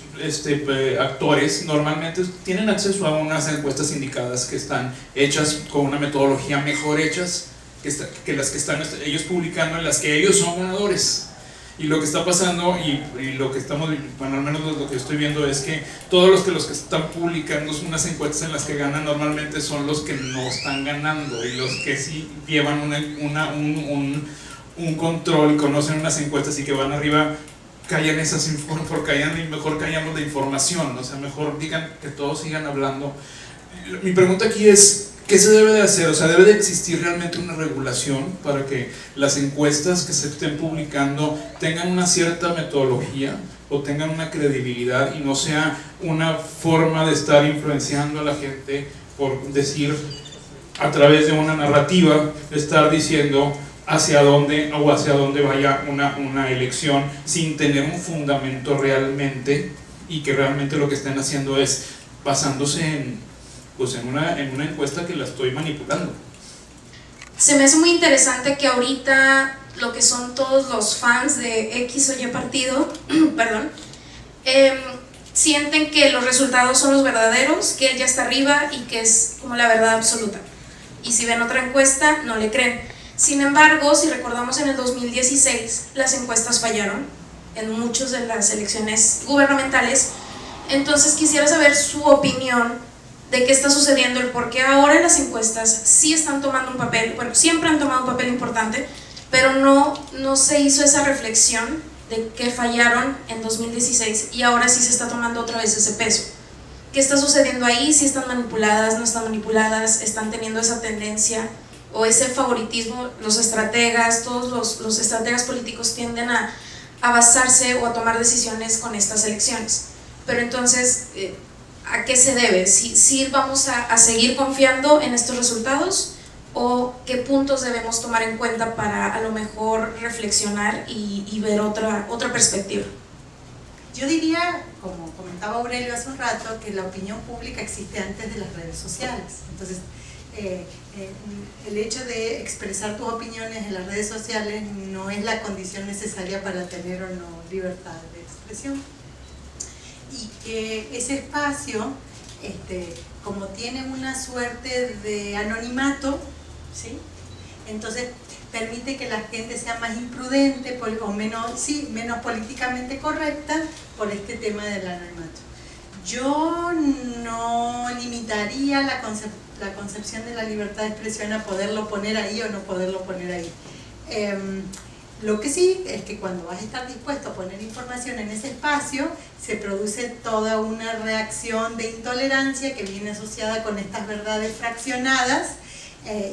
actores normalmente tienen acceso a unas encuestas indicadas que están hechas con una metodología mejor hechas que las que están ellos publicando, en las que ellos son ganadores. Y lo que está pasando y lo que estamos, bueno, al menos lo que estoy viendo es que todos los que están publicando unas encuestas en las que ganan normalmente son los que no están ganando, y los que sí llevan un control y conocen unas encuestas y que van arriba callan esas y mejor callamos la información, o sea, mejor digan que todos sigan hablando. Mi pregunta aquí es, ¿qué se debe de hacer? O sea, ¿debe de existir realmente una regulación para que las encuestas que se estén publicando tengan una cierta metodología o tengan una credibilidad y no sea una forma de estar influenciando a la gente por decir, a través de una narrativa, de estar diciendo hacia dónde vaya una elección sin tener un fundamento realmente, y que realmente lo que estén haciendo es basándose en una encuesta que la estoy manipulando? Se me hace muy interesante que ahorita lo que son todos los fans de X o Y partido perdón, sienten que los resultados son los verdaderos, que él ya está arriba y que es como la verdad absoluta, y si ven otra encuesta no le creen. Sin embargo, si recordamos, en el 2016 las encuestas fallaron en muchas de las elecciones gubernamentales. Entonces quisiera saber su opinión de qué está sucediendo, el por qué ahora las encuestas sí están tomando un papel, bueno, siempre han tomado un papel importante, pero no se hizo esa reflexión de que fallaron en 2016 y ahora sí se está tomando otra vez ese peso. ¿Qué está sucediendo ahí? ¿Si están manipuladas, no están manipuladas, están teniendo esa tendencia o ese favoritismo? Los estrategas, todos los estrategas políticos tienden a basarse o a tomar decisiones con estas elecciones. Pero entonces, ¿a qué se debe? ¿Si vamos a seguir confiando en estos resultados o qué puntos debemos tomar en cuenta para a lo mejor reflexionar y ver otra perspectiva? Yo diría, como comentaba Aurelio hace un rato, que la opinión pública existe antes de las redes sociales. Entonces, el hecho de expresar tus opiniones en las redes sociales no es la condición necesaria para tener o no libertad de expresión. Y que ese espacio, como tiene una suerte de anonimato, ¿sí? Entonces permite que la gente sea más imprudente o menos políticamente correcta por este tema del anonimato. Yo no limitaría la concepción de la libertad de expresión a poderlo poner ahí o no poderlo poner ahí. Lo que sí es que cuando vas a estar dispuesto a poner información en ese espacio, se produce toda una reacción de intolerancia que viene asociada con estas verdades fraccionadas,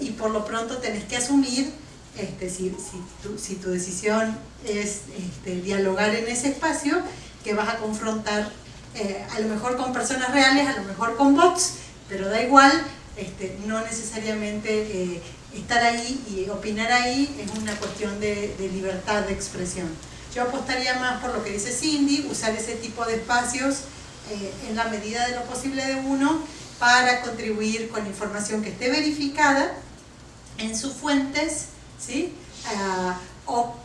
y por lo pronto tenés que asumir, si tu decisión es dialogar en ese espacio, que vas a confrontar a lo mejor con personas reales, a lo mejor con bots, pero da igual, no necesariamente estar ahí y opinar ahí es una cuestión de libertad de expresión. Yo apostaría más por lo que dice Cindy, usar ese tipo de espacios en la medida de lo posible de uno para contribuir con información que esté verificada en sus fuentes, ¿sí? O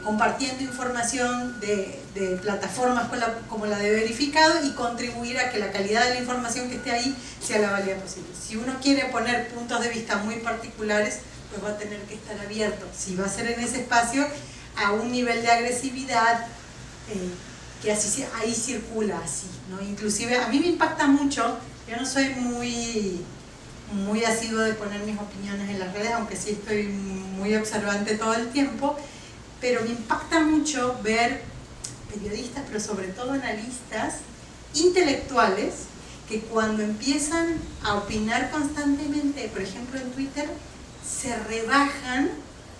compartiendo información de plataformas como la de verificado, y contribuir a que la calidad de la información que esté ahí sea la válida posible. Si uno quiere poner puntos de vista muy particulares, pues va a tener que estar abierto, si va a ser en ese espacio, a un nivel de agresividad que así, ahí circula así, ¿no? Inclusive a mí me impacta mucho, yo no soy muy asiduo de poner mis opiniones en las redes, aunque sí estoy muy observante todo el tiempo, pero me impacta mucho ver periodistas, pero sobre todo analistas intelectuales, que cuando empiezan a opinar constantemente, por ejemplo en Twitter, se rebajan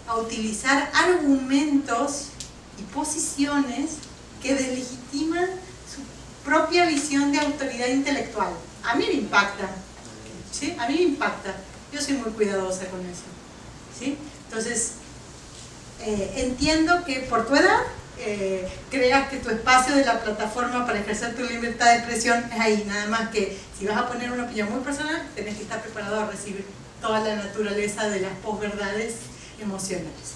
a utilizar argumentos y posiciones que deslegitiman su propia visión de autoridad intelectual. A mí me impacta, ¿sí? A mí me impacta. Yo soy muy cuidadosa con eso, ¿sí? Entonces, entiendo que por tu edad creas que tu espacio de la plataforma para ejercer tu libertad de expresión es ahí, nada más que si vas a poner una opinión muy personal, tenés que estar preparado a recibir toda la naturaleza de las posverdades emocionales.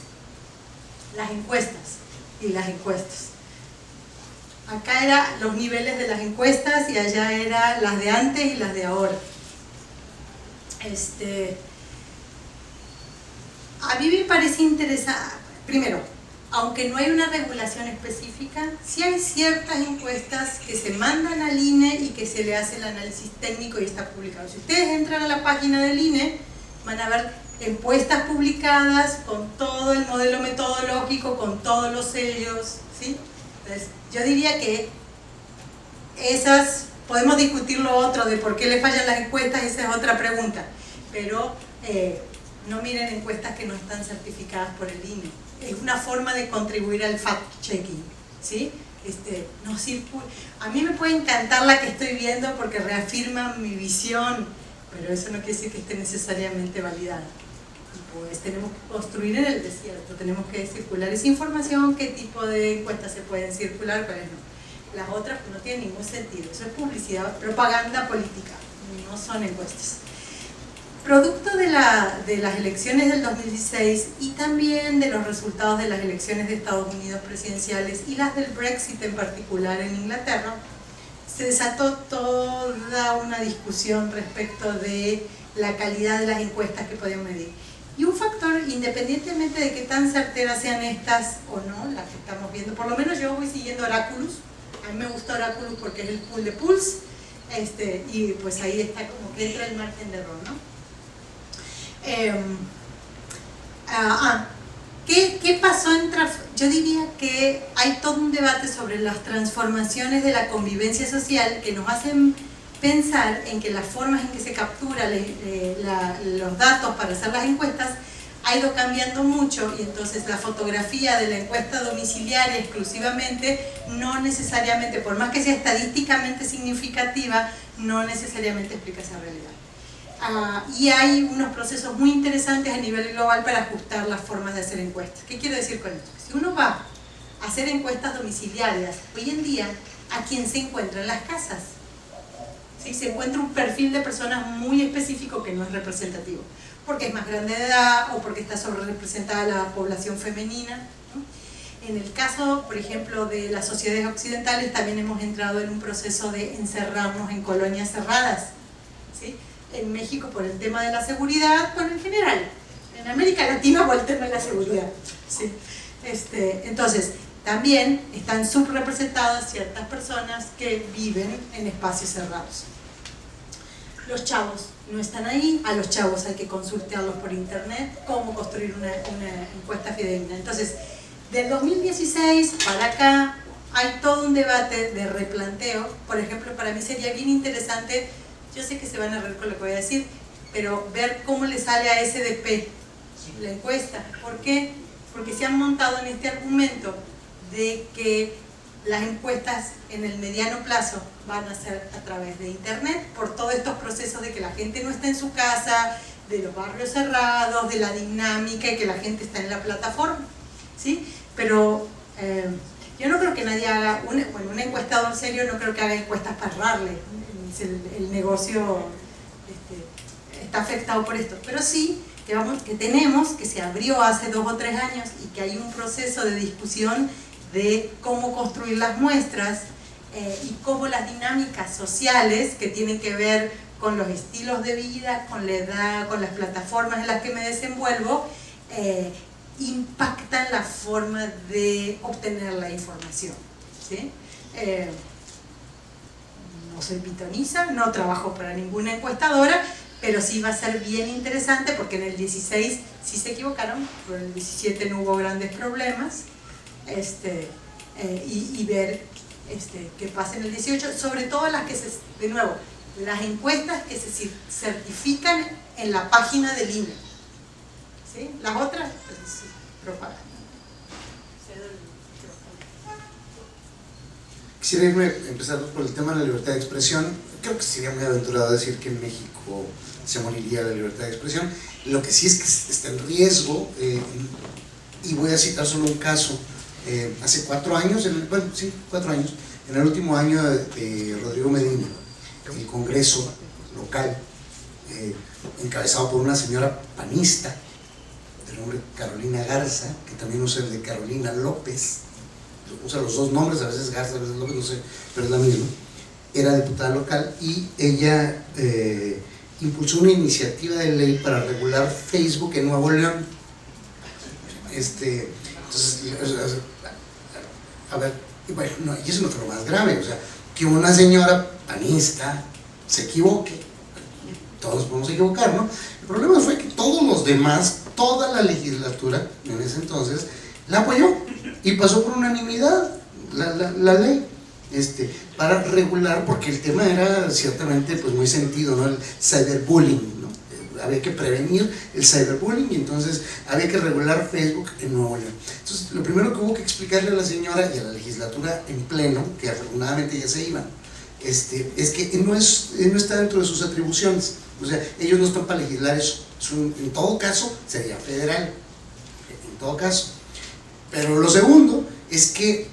Las encuestas y las encuestas. Acá eran los niveles de las encuestas y allá eran las de antes y las de ahora. A mí me parece interesante, primero, aunque no hay una regulación específica, sí hay ciertas encuestas que se mandan al INE y que se le hace el análisis técnico y está publicado. Si ustedes entran a la página del INE, van a ver encuestas publicadas con todo el modelo metodológico, con todos los sellos, ¿sí? Entonces, yo diría que esas, podemos discutir lo otro de por qué le fallan las encuestas, esa es otra pregunta, pero no miren encuestas que no están certificadas por el INE. Es una forma de contribuir al fact-checking, ¿sí? No circula. A mí me puede encantar la que estoy viendo porque reafirma mi visión, pero eso no quiere decir que esté necesariamente validada. Pues tenemos que construir en el desierto, tenemos que circular esa información, qué tipo de encuestas se pueden circular, cuáles no. Las otras no tienen ningún sentido, eso es publicidad, propaganda política, no son encuestas. Producto de las elecciones del 2016 y también de los resultados de las elecciones de Estados Unidos presidenciales y las del Brexit en particular en Inglaterra, se desató toda una discusión respecto de la calidad de las encuestas que podían medir. Y un factor, independientemente de que tan certeras sean estas o no, las que estamos viendo, por lo menos yo voy siguiendo Oráculos, a mí me gusta Oráculos porque es el pool de Pulse, y pues ahí está como que entra el margen de error, ¿no? ¿Qué pasó yo diría que hay todo un debate sobre las transformaciones de la convivencia social que nos hacen pensar en que las formas en que se capturan los datos para hacer las encuestas ha ido cambiando mucho, y entonces la fotografía de la encuesta domiciliaria exclusivamente no necesariamente, por más que sea estadísticamente significativa, no necesariamente explica esa realidad. Y hay unos procesos muy interesantes a nivel global para ajustar las formas de hacer encuestas. ¿Qué quiero decir con esto? Si uno va a hacer encuestas domiciliarias, hoy en día, ¿a quién se encuentra en las casas? ¿Sí? Se encuentra un perfil de personas muy específico que no es representativo, porque es más grande de edad o porque está sobrerepresentada la población femenina, ¿no? En el caso, por ejemplo, de las sociedades occidentales, también hemos entrado en un proceso de encerrarnos en colonias cerradas, ¿sí? En México por el tema de la seguridad, bueno, en general, en América Latina por el tema de la seguridad, ¿sí? Entonces, también están subrepresentadas ciertas personas que viven en espacios cerrados. Los chavos no están ahí, a los chavos hay que consultarlos por internet, cómo construir una encuesta fidedigna. Entonces, del 2016 para acá hay todo un debate de replanteo. Por ejemplo, para mí sería bien interesante, yo sé que se van a reír con lo que voy a decir, pero ver cómo le sale a SDP la encuesta. ¿Por qué? Porque se han montado en este argumento de que las encuestas en el mediano plazo van a ser a través de internet, por todos estos procesos de que la gente no está en su casa, de los barrios cerrados, de la dinámica y que la gente está en la plataforma, ¿sí? Pero yo no creo que nadie haga, un encuestador serio no creo que haga encuestas para errarle, el negocio está afectado por esto, pero sí que tenemos, que se abrió hace 2 o 3 años y que hay un proceso de discusión de cómo construir las muestras y cómo las dinámicas sociales que tienen que ver con los estilos de vida, con la edad, con las plataformas en las que me desenvuelvo, impactan la forma de obtener la información, ¿sí? No soy pitoniza, no trabajo para ninguna encuestadora, pero sí va a ser bien interesante porque en el 16 sí se equivocaron, pero en el 17 no hubo grandes problemas, y ver qué pasa en el 18, sobre todo las que de nuevo, las encuestas que se certifican en la página del INE, ¿sí? Las otras, pues, sí, propaganda. Quisiera empezar por el tema de la libertad de expresión. Creo que sería muy aventurado decir que en México se moriría la libertad de expresión. Lo que sí es que está en riesgo, y voy a citar solo un caso. Hace 4 años, 4 años, en el último año de Rodrigo Medina, el Congreso local, encabezado por una señora panista, de nombre Carolina Garza, que también usa el de Carolina López, usa los dos nombres, a veces Garza, a veces López, no sé, pero es la misma. Era diputada local y ella impulsó una iniciativa de ley para regular Facebook en Nuevo León. Entonces, a ver, y bueno, no, y eso no fue lo más grave, o sea, que una señora panista se equivoque, todos podemos equivocar, ¿no? El problema fue que todos los demás, toda la legislatura en ese entonces, la apoyó y pasó por unanimidad la ley para regular, porque el tema era ciertamente pues muy sentido, ¿no? El cyberbullying, ¿no? Había que prevenir el cyberbullying y entonces había que regular Facebook en Nuevo León. Entonces lo primero que hubo que explicarle a la señora y a la legislatura en pleno, que afortunadamente ya se iban, es que no está dentro de sus atribuciones, o sea, ellos no están para legislar eso, en todo caso sería federal, en todo caso. Pero lo segundo es que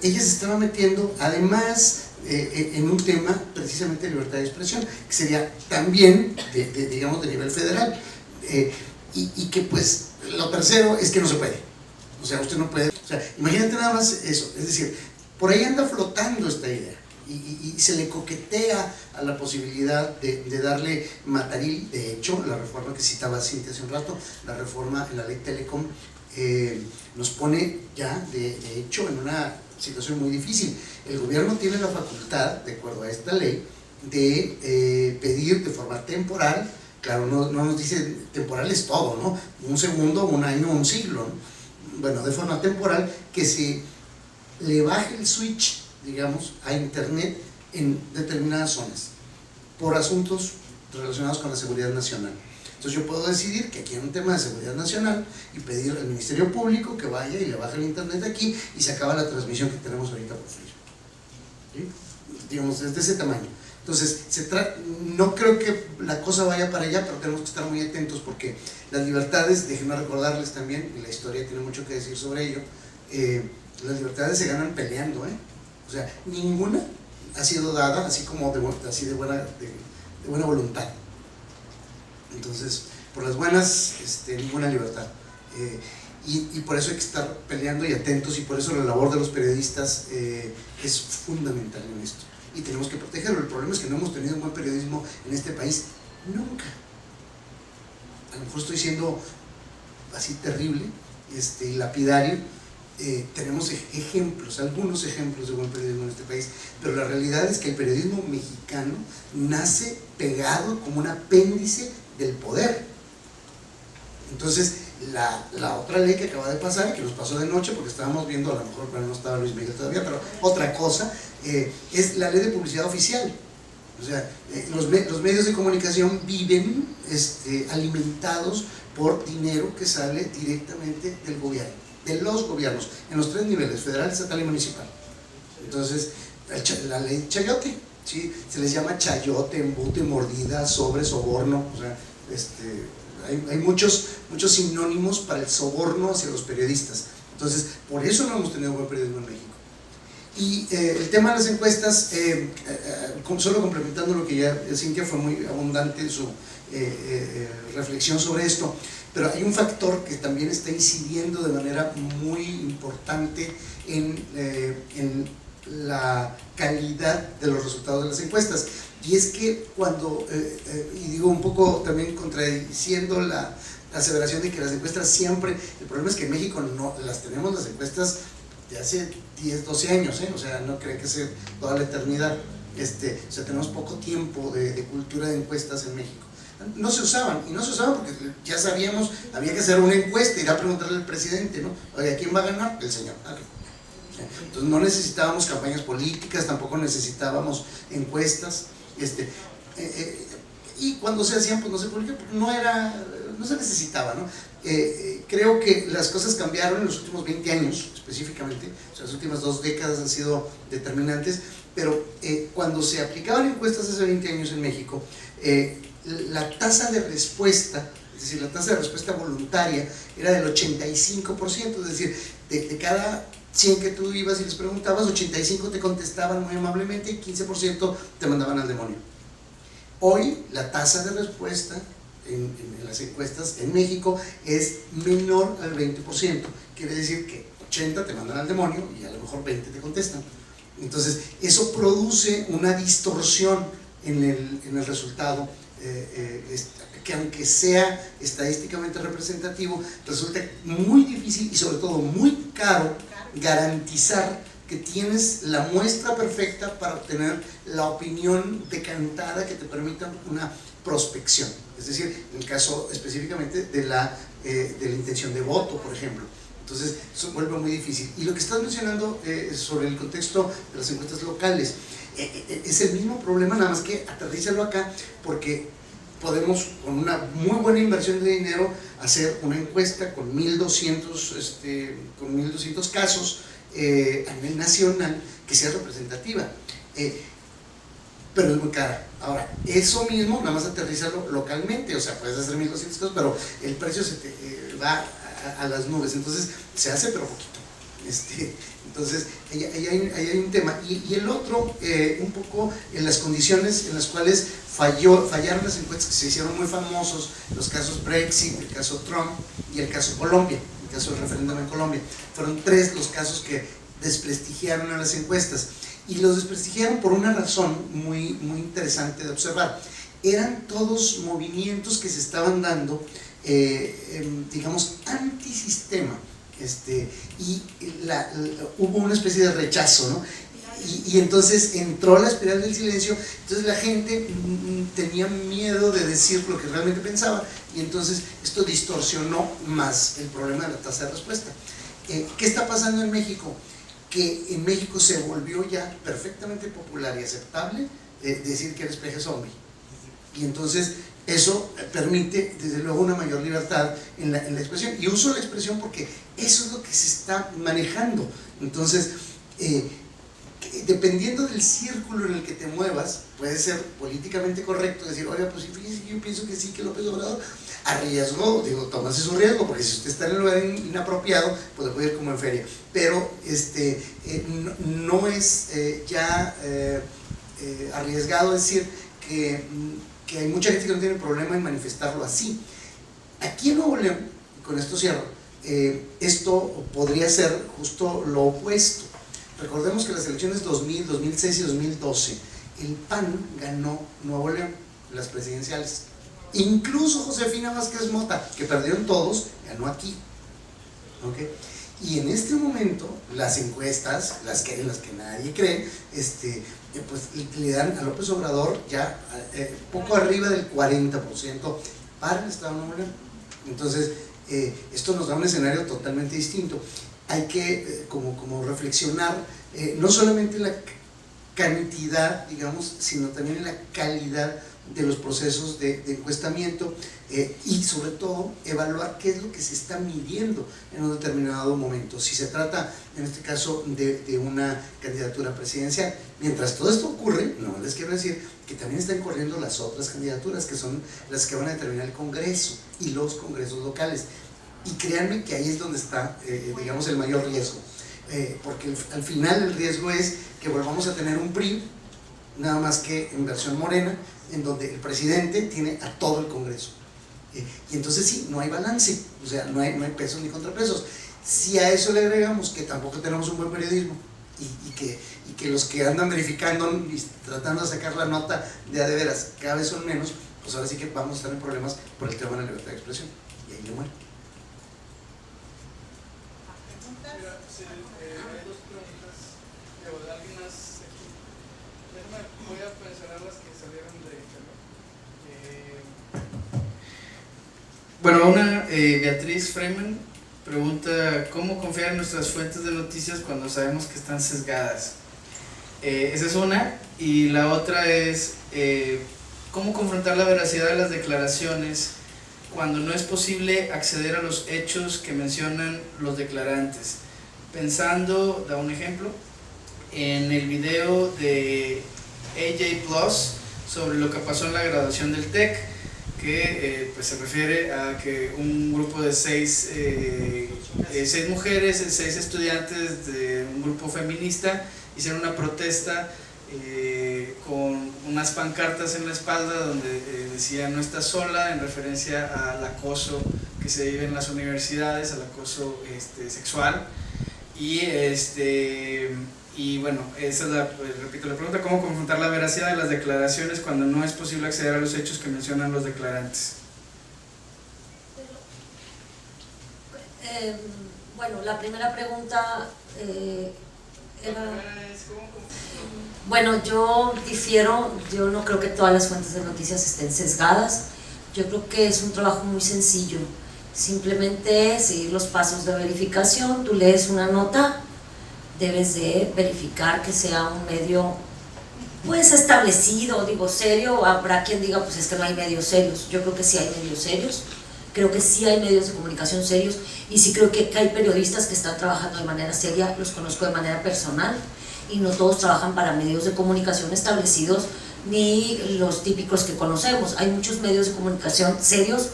ella se estaba metiendo además en un tema precisamente de libertad de expresión, que sería también digamos de nivel federal, y que pues lo tercero es que no se puede, o sea, usted no puede, o sea, imagínate nada más eso, es decir, por ahí anda flotando esta idea y se le coquetea a la posibilidad de darle mataril. De hecho, la reforma que citaba Cintia hace un rato, la reforma en la ley Telecom, nos pone ya de hecho en una situación muy difícil. El gobierno tiene la facultad, de acuerdo a esta ley, de pedir de forma temporal, claro, no nos dice temporal es todo, ¿no? Un segundo, un año, un siglo, ¿no? Bueno, de forma temporal, que se le baje el switch, digamos, a internet en determinadas zonas, por asuntos relacionados con la seguridad nacional. Entonces yo puedo decidir que aquí hay un tema de seguridad nacional y pedir al Ministerio Público que vaya y le baje el internet aquí y se acaba la transmisión que tenemos ahorita por Facebook, ¿sí? Digamos, es de ese tamaño. Entonces, no creo que la cosa vaya para allá, pero tenemos que estar muy atentos porque las libertades, déjenme recordarles también, y la historia tiene mucho que decir sobre ello, las libertades se ganan peleando, o sea, ninguna ha sido dada así como de buena voluntad. Entonces, por las buenas, ninguna libertad. Y por eso hay que estar peleando y atentos, y por eso la labor de los periodistas es fundamental en esto. Y tenemos que protegerlo. El problema es que no hemos tenido un buen periodismo en este país nunca. A lo mejor estoy siendo así terrible, lapidario. Tenemos ejemplos, algunos ejemplos de buen periodismo en este país, pero la realidad es que el periodismo mexicano nace pegado como un apéndice del poder. Entonces, la otra ley que acaba de pasar, que nos pasó de noche porque estábamos viendo, a lo mejor no estaba Luis Miguel todavía, pero otra cosa, es la ley de publicidad oficial. O sea, los medios de comunicación viven alimentados por dinero que sale directamente del gobierno, de los gobiernos, en los 3 niveles, federal, estatal y municipal. Entonces, la ley chayote, ¿sí? Se les llama chayote, embute, mordida, sobre, soborno, o sea, hay muchos sinónimos para el soborno hacia los periodistas. Entonces, por eso no hemos tenido buen periodismo en México. Y el tema de las encuestas, solo complementando lo que ya Cintia fue muy abundante en su reflexión sobre esto, pero hay un factor que también está incidiendo de manera muy importante en la calidad de los resultados de las encuestas, y es que cuando, y digo un poco también contradiciendo la aseveración de que las encuestas siempre, el problema es que en México no las tenemos, las encuestas de hace 10, 12 años, o sea, no creen que sea toda la eternidad, o sea, tenemos poco tiempo de cultura de encuestas en México. no se usaban, y no se usaban porque ya sabíamos, había que hacer una encuesta, ir a preguntarle al presidente, ¿no? Oye, ¿quién va a ganar? El señor. Entonces no necesitábamos campañas políticas, tampoco necesitábamos encuestas, y cuando se hacían, pues no se publicaba, porque no se necesitaba, ¿no? Creo que las cosas cambiaron en los últimos 20 años, específicamente, o sea, las últimas 2 décadas han sido determinantes, pero cuando se aplicaban encuestas hace 20 años en México, la tasa de respuesta, es decir, la tasa de respuesta voluntaria era del 85%, es decir, de cada 100 que tú ibas y les preguntabas, 85 te contestaban muy amablemente y 15% te mandaban al demonio. Hoy la tasa de respuesta en las encuestas en México es menor al 20%, quiere decir que 80 te mandan al demonio y a lo mejor 20 te contestan. Entonces eso produce una distorsión en el resultado, que aunque sea estadísticamente representativo, resulta muy difícil y sobre todo muy caro garantizar que tienes la muestra perfecta para obtener la opinión decantada que te permita una prospección, es decir, en el caso específicamente de la intención de voto, por ejemplo. Entonces eso vuelve muy difícil. Y lo que estás mencionando sobre el contexto de las encuestas locales, es el mismo problema, nada más que aterrízalo acá, porque podemos con una muy buena inversión de dinero hacer una encuesta con 1200 casos a nivel nacional que sea representativa, pero es muy cara. Ahora, eso mismo nada más aterrízalo localmente, o sea, puedes hacer 1200 casos, pero el precio se te va a las nubes, entonces se hace pero poquito. Entonces ahí hay un tema, y el otro, un poco en las condiciones en las cuales fallaron las encuestas que se hicieron muy famosos, los casos Brexit, el caso Trump y el caso Colombia, el caso del referéndum en Colombia. Fueron 3 los casos que desprestigiaron a las encuestas, y los desprestigiaron por una razón muy interesante de observar. Eran todos movimientos que se estaban dando, digamos, antisistema, y hubo una especie de rechazo, ¿no? Y entonces entró la espiral del silencio, entonces la gente tenía miedo de decir lo que realmente pensaba, y entonces esto distorsionó más el problema de la tasa de respuesta. ¿Qué está pasando en México? Que en México se volvió ya perfectamente popular y aceptable decir que eres peje zombie, y entonces eso permite desde luego una mayor libertad en la expresión, y uso la expresión porque eso es lo que se está manejando. Entonces dependiendo del círculo en el que te muevas, puede ser políticamente correcto decir, oiga, pues fíjese que yo pienso que sí, que López Obrador arriesgó, digo, tómase su riesgo, porque si usted está en el lugar inapropiado, pues le puede ir como en feria, pero no es arriesgado decir que hay mucha gente que no tiene problema en manifestarlo así. Aquí en Nuevo León, con esto cierro, esto podría ser justo lo opuesto. Recordemos que las elecciones 2000, 2006 y 2012, el PAN ganó Nuevo León, las presidenciales. Incluso Josefina Vázquez Mota, que perdieron todos, ganó aquí. ¿Okay? Y en este momento, las encuestas, en las que nadie cree, pues le dan a López Obrador ya poco arriba del 40% para el Estado de Nuevo León. Entonces, esto nos da un escenario totalmente distinto. Hay que como reflexionar no solamente en la cantidad, digamos, sino también en la calidad de los procesos de encuestamiento, y sobre todo evaluar qué es lo que se está midiendo en un determinado momento, si se trata en este caso de una candidatura presidencial. Mientras todo esto ocurre, no les quiero decir que también están corriendo las otras candidaturas, que son las que van a determinar el Congreso y los congresos locales. Y créanme que ahí es donde está, digamos, el mayor riesgo, porque al final el riesgo es que volvamos a tener un PRI, nada más que en versión morena, en donde el presidente tiene a todo el Congreso, y entonces sí, no hay balance, o sea, no hay pesos ni contrapesos. Si a eso le agregamos que tampoco tenemos un buen periodismo, y que los que andan verificando y tratando de sacar la nota de a de veras cada vez son menos, pues ahora sí que vamos a estar en problemas por el tema de la libertad de expresión, y ahí yo muero. Hay 2 preguntas, alguien más aquí. Voy a mencionar las que salieron de internet. Bueno, una Beatriz Freeman pregunta ¿cómo confiar en nuestras fuentes de noticias cuando sabemos que están sesgadas? Esa es una, y la otra es ¿cómo confrontar la veracidad de las declaraciones cuando no es posible acceder a los hechos que mencionan los declarantes? Pensando, da un ejemplo, en el video de AJ Plus sobre lo que pasó en la graduación del TEC, que pues se refiere a que un grupo de seis mujeres, 6 estudiantes de un grupo feminista hicieron una protesta con unas pancartas en la espalda donde decía no estás sola, en referencia al acoso que se vive en las universidades, al acoso sexual. Y bueno, esa es repito la pregunta, ¿cómo confrontar la veracidad de las declaraciones cuando no es posible acceder a los hechos que mencionan los declarantes? Bueno, la primera pregunta era... Bueno, yo difiero, yo no creo que todas las fuentes de noticias estén sesgadas, yo creo que es un trabajo muy sencillo, simplemente seguir los pasos de verificación. Tú lees una nota, debes de verificar que sea un medio pues establecido, digo serio. Habrá quien diga pues es que no hay medios serios, yo creo que sí hay medios serios, creo que sí hay medios de comunicación serios, y sí creo que hay periodistas que están trabajando de manera seria, los conozco de manera personal, y no todos trabajan para medios de comunicación establecidos ni los típicos que conocemos. Hay muchos medios de comunicación serios,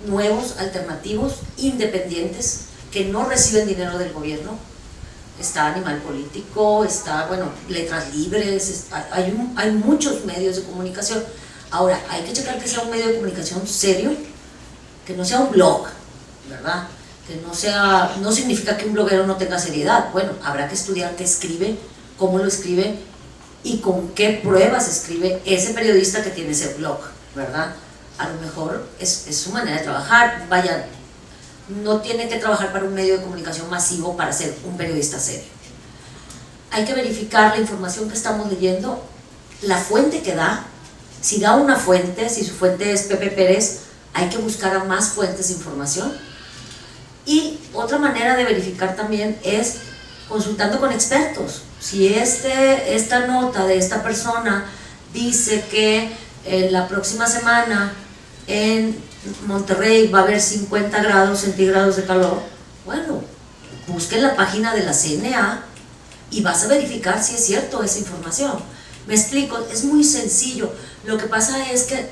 nuevos, alternativos, independientes, que no reciben dinero del gobierno. Está Animal Político, está, bueno, Letras Libres, hay muchos medios de comunicación. Ahora, hay que checar que sea un medio de comunicación serio, que no sea un blog, ¿verdad? Que no significa que un bloguero no tenga seriedad. Bueno, habrá que estudiar qué escribe, cómo lo escribe y con qué pruebas escribe ese periodista que tiene ese blog, ¿verdad? A lo mejor es su manera de trabajar. Vaya, no tiene que trabajar para un medio de comunicación masivo para ser un periodista serio. Hay que verificar la información que estamos leyendo, la fuente que da. Si da una fuente, si su fuente es Pepe Pérez, hay que buscar a más fuentes de información. Y otra manera de verificar también es consultando con expertos. Si esta nota de esta persona dice que la próxima semana en Monterrey va a haber 50 grados centígrados de calor, bueno, busquen la página de la CNA y vas a verificar si es cierto esa información. Me explico, es muy sencillo. Lo que pasa es que,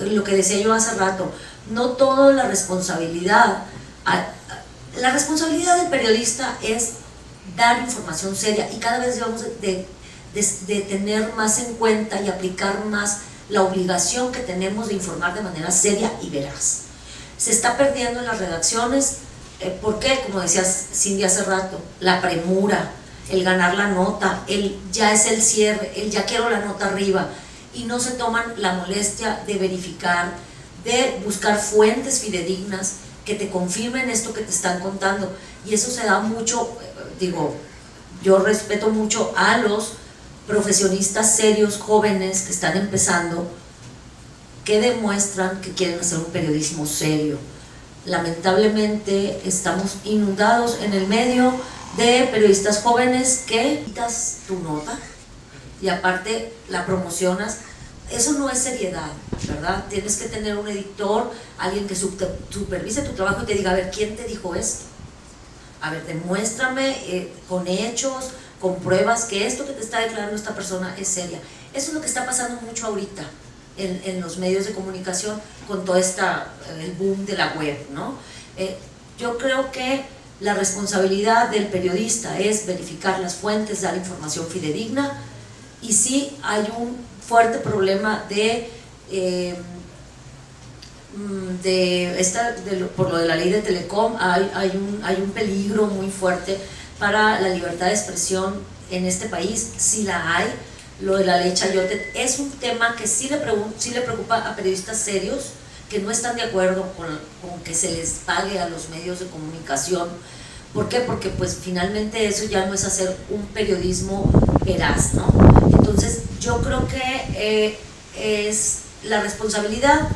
lo que decía yo hace rato, no toda la responsabilidad del periodista es dar información seria, y cada vez debemos de tener más en cuenta y aplicar más la obligación que tenemos de informar de manera seria y veraz. Se está perdiendo en las redacciones, ¿por qué? Como decía Cindy hace rato, la premura, el ganar la nota, ya es el cierre, ya quiero la nota arriba, y no se toman la molestia de verificar, de buscar fuentes fidedignas que te confirmen esto que te están contando. Y eso se da mucho, digo, yo respeto mucho a los profesionistas serios, jóvenes que están empezando, que demuestran que quieren hacer un periodismo serio. Lamentablemente estamos inundados en el medio de periodistas jóvenes que quitas tu nota y aparte la promocionas. Eso no es seriedad, ¿verdad? Tienes que tener un editor, alguien que supervise tu trabajo y te diga, a ver, ¿quién te dijo esto? A ver, demuéstrame con hechos, con pruebas, que esto que te está declarando esta persona es seria. Eso es lo que está pasando mucho ahorita en los medios de comunicación con todo el boom de la web, ¿no? Yo creo que la responsabilidad del periodista es verificar las fuentes, dar información fidedigna, y sí hay un fuerte problema por lo de la ley de Telecom, hay un peligro muy fuerte para la libertad de expresión en este país. Sí la hay. Lo de la ley Chayote es un tema que sí le preocupa a periodistas serios que no están de acuerdo con que se les pague a los medios de comunicación. ¿Por qué? Porque pues finalmente eso ya no es hacer un periodismo veraz, ¿no? Entonces yo creo que es la responsabilidad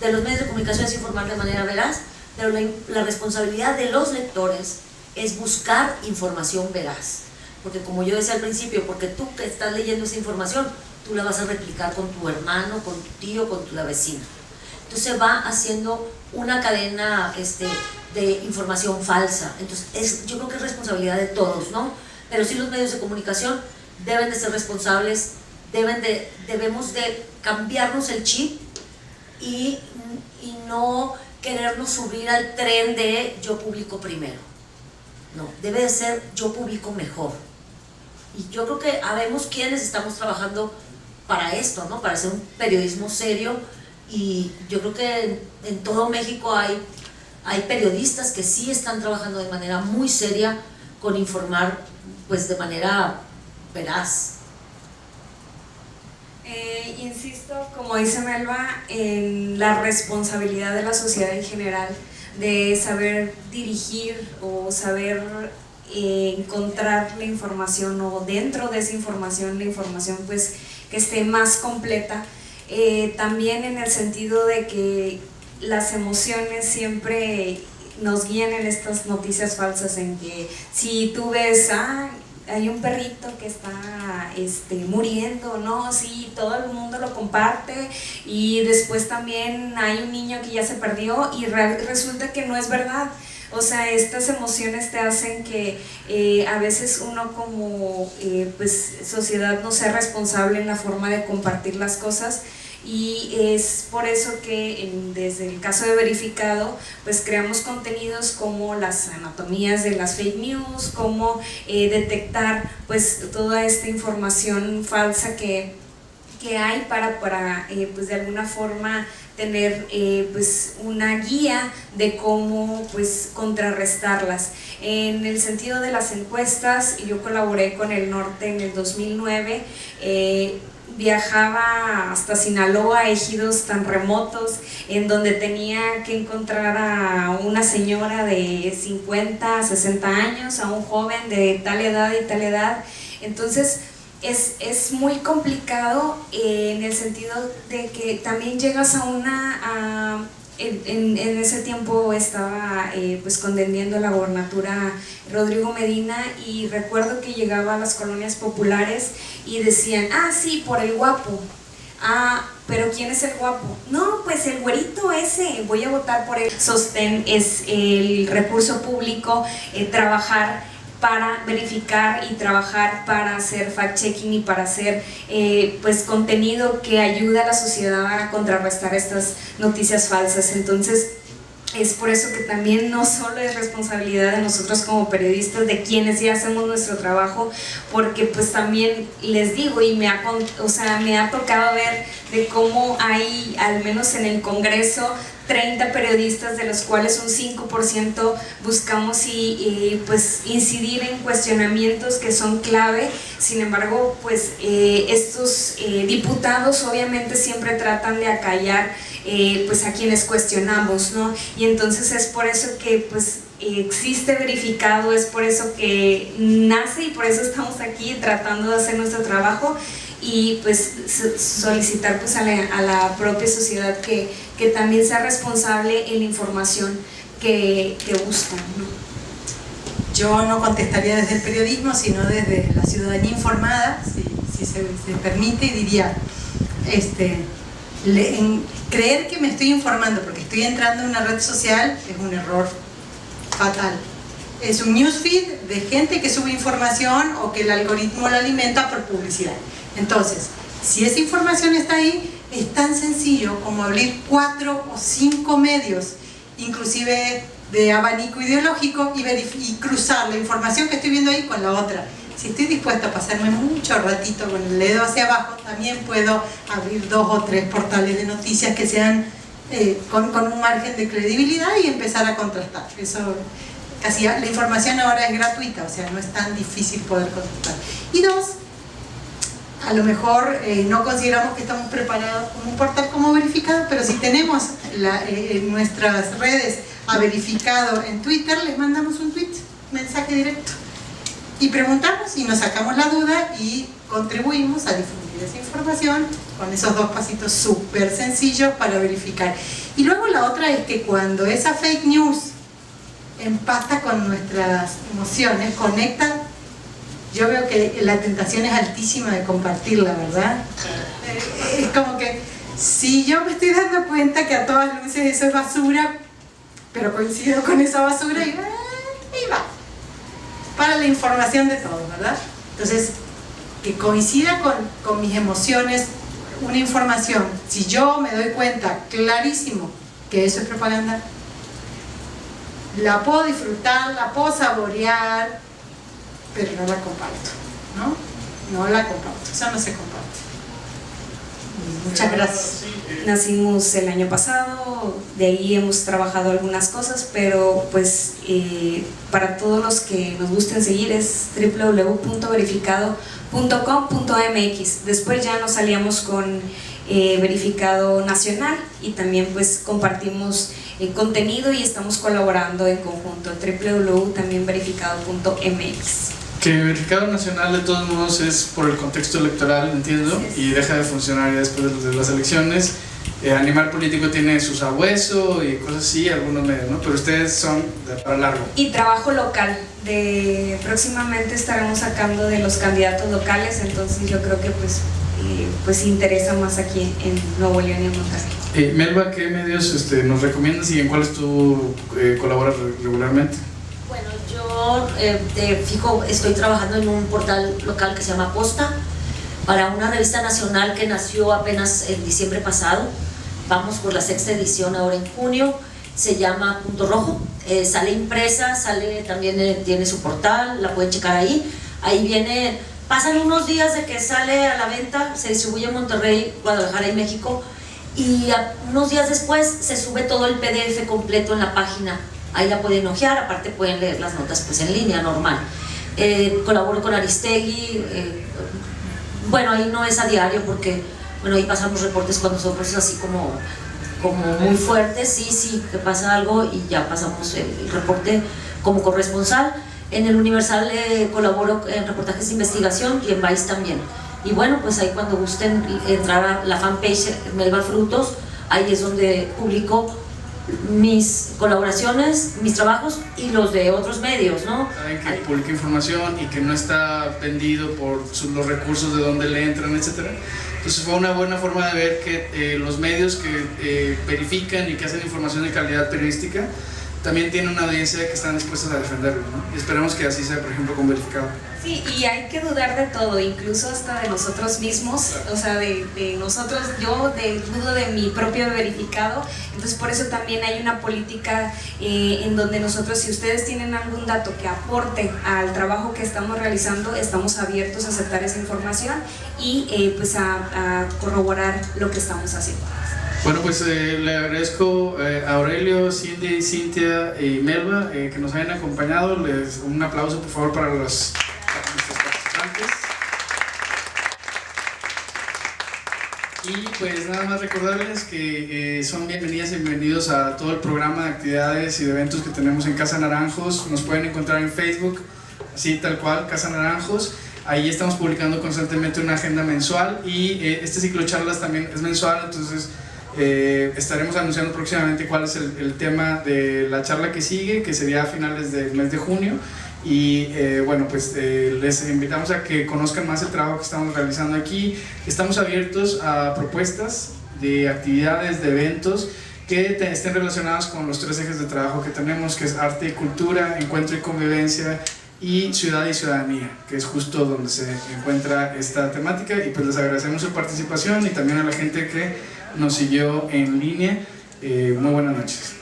de los medios de comunicación es informar de manera veraz, pero la responsabilidad de los lectores es buscar información veraz. Porque como yo decía al principio, porque tú que estás leyendo esa información, tú la vas a replicar con tu hermano, con tu tío, con tu vecina. Entonces va haciendo una cadena de información falsa. Entonces yo creo que es responsabilidad de todos, ¿no? Pero sí los medios de comunicación deben de ser responsables, debemos de cambiarnos el chip y no querernos subir al tren de yo publico primero. No, debe de ser yo publico mejor. Y yo creo que habemos quienes estamos trabajando para esto, ¿no? Para hacer un periodismo serio, y yo creo que en todo México hay periodistas que sí están trabajando de manera muy seria con informar pues de manera veraz. Insisto, como dice Melba, en la responsabilidad de la sociedad en general de saber dirigir o saber encontrar la información, o dentro de esa información, la información pues que esté más completa, también en el sentido de que las emociones siempre nos guían en estas noticias falsas, en que si tú ves, hay un perrito que está muriendo, ¿no? Sí, todo el mundo lo comparte, y después también hay un niño que ya se perdió y resulta que no es verdad. O sea, estas emociones te hacen que a veces uno como pues, sociedad no sea responsable en la forma de compartir las cosas, y es por eso que desde el caso de Verificado pues creamos contenidos como las anatomías de las fake news, como detectar pues toda esta información falsa que hay para pues de alguna forma tener pues una guía de cómo pues contrarrestarlas. En el sentido de las encuestas, yo colaboré con El Norte en el 2009, viajaba hasta Sinaloa, ejidos tan remotos, en donde tenía que encontrar a una señora de 50, 60 años, a un joven de tal edad y tal edad. Entonces es muy complicado en el sentido de que también llegas a en ese tiempo estaba pues contendiendo la gobernatura Rodrigo Medina, y recuerdo que llegaba a las colonias populares y decían, sí, por el guapo. Pero ¿quién es el guapo? No, pues el güerito ese, voy a votar por él. Sostén es el recurso público, trabajar para verificar y trabajar para hacer fact-checking y para hacer pues contenido que ayude a la sociedad a contrarrestar estas noticias falsas. Entonces es por eso que también no solo es responsabilidad de nosotros como periodistas, de quienes ya hacemos nuestro trabajo, porque pues también les digo, y me ha tocado ver de cómo hay, al menos en el Congreso, 30 periodistas, de los cuales un 5% buscamos pues incidir en cuestionamientos que son clave. Sin embargo, pues estos diputados obviamente siempre tratan de acallar pues a quienes cuestionamos, ¿no? Y entonces es por eso que pues existe Verificado, es por eso que nace, y por eso estamos aquí tratando de hacer nuestro trabajo, y pues solicitar pues a la propia sociedad que también sea responsable en la información que buscan, ¿no? Yo no contestaría desde el periodismo, sino desde la ciudadanía informada, si se permite, y diría, creer que me estoy informando porque estoy entrando en una red social es un error fatal. Es un newsfeed de gente que sube información o que el algoritmo la alimenta por publicidad. Entonces, si esa información está ahí, es tan sencillo como abrir 4 o 5 medios, inclusive de abanico ideológico, y cruzar la información que estoy viendo ahí con la otra. Si estoy dispuesta a pasarme mucho ratito con el dedo hacia abajo, también puedo abrir 2 o 3 portales de noticias que sean con un margen de credibilidad y empezar a contrastar. Eso, casi la información ahora es gratuita, o sea, no es tan difícil poder contrastar. Y 2, a lo mejor no consideramos que estamos preparados como un portal como Verificado, pero si tenemos en nuestras redes a Verificado en Twitter, les mandamos un tweet, mensaje directo, y preguntamos y nos sacamos la duda y contribuimos a difundir esa información con esos 2 pasitos súper sencillos para verificar. Y luego la otra es que cuando esa fake news empata con nuestras emociones, conecta, yo veo que la tentación es altísima de compartirla, ¿verdad? Es como que si yo me estoy dando cuenta que a todas luces eso es basura, pero coincido con esa basura y ahí va, para la información de todos, ¿verdad? Entonces, que coincida con mis emociones una información, si yo me doy cuenta clarísimo que eso es propaganda, la puedo disfrutar, la puedo saborear, pero no la comparto, ¿no? No la comparto, eso no se comparte. Muchas gracias. Nacimos el año pasado, de ahí hemos trabajado algunas cosas, pero pues para todos los que nos gusten seguir es www.verificado.com.mx. Después ya nos salíamos con Verificado Nacional y también pues compartimos contenido y estamos colaborando en conjunto, www.verificado.mx. Que Verificado Nacional de todos modos es por el contexto electoral, entiendo, y deja de funcionar ya después de las elecciones. Animal Político tiene su sabueso y cosas así, algunos medios, ¿no? Pero ustedes son para largo. Y trabajo local, próximamente estaremos sacando de los candidatos locales, entonces yo creo que pues interesa más aquí en Nuevo León y en Monterrey. Melba, ¿qué medios nos recomiendas y en cuáles tú colaboras regularmente? Bueno, yo estoy trabajando en un portal local que se llama Posta, para una revista nacional que nació apenas en diciembre pasado. Vamos por la 6ª edición ahora en junio, se llama Punto Rojo, sale impresa, también tiene su portal, la pueden checar ahí. Ahí viene, pasan unos días de que sale a la venta, se distribuye en Monterrey, Guadalajara y México, y unos días después se sube todo el PDF completo en la página. Ahí la pueden hojear, aparte pueden leer las notas pues en línea, normal. Colaboro con Aristegui, bueno, ahí no es a diario porque, bueno, ahí pasamos reportes cuando son cosas así como muy fuertes, sí, que pasa algo y ya pasamos el reporte como corresponsal. En el Universal colaboro en reportajes de investigación y en Vice también. Y bueno, pues ahí cuando gusten entrar a la fanpage Melba Frutos, ahí es donde publico mis colaboraciones, mis trabajos y los de otros medios, ¿no? Saben que publica información y que no está vendido por los recursos de donde le entran, etcétera. Entonces fue una buena forma de ver que los medios que verifican y que hacen información de calidad periodística también tienen una audiencia que están dispuestas a defenderlo, ¿no? Y esperamos que así sea, por ejemplo, con Verificado. Sí, y hay que dudar de todo, incluso hasta de nosotros mismos, o sea, de nosotros, yo dudo de mi propio verificado, entonces por eso también hay una política en donde nosotros, si ustedes tienen algún dato que aporte al trabajo que estamos realizando, estamos abiertos a aceptar esa información y pues a corroborar lo que estamos haciendo. Bueno, pues le agradezco a Aurelio, Cindy, Cintia y Melba que nos hayan acompañado. Un aplauso por favor para nuestros participantes. Y pues nada más recordarles que son bienvenidas y bienvenidos a todo el programa de actividades y de eventos que tenemos en Casa Naranjos. Nos pueden encontrar en Facebook, así tal cual, Casa Naranjos. Ahí estamos publicando constantemente una agenda mensual y este ciclo de charlas también es mensual, entonces estaremos anunciando próximamente cuál es el tema de la charla que sigue, que sería a finales del mes de junio. Y bueno, pues les invitamos a que conozcan más el trabajo que estamos realizando aquí. Estamos abiertos a propuestas de actividades, de eventos que estén relacionados con los 3 ejes de trabajo que tenemos, que es arte y cultura, encuentro y convivencia y ciudad y ciudadanía, que es justo donde se encuentra esta temática. Y pues les agradecemos su participación y también a la gente que nos siguió en línea. Muy buenas noches.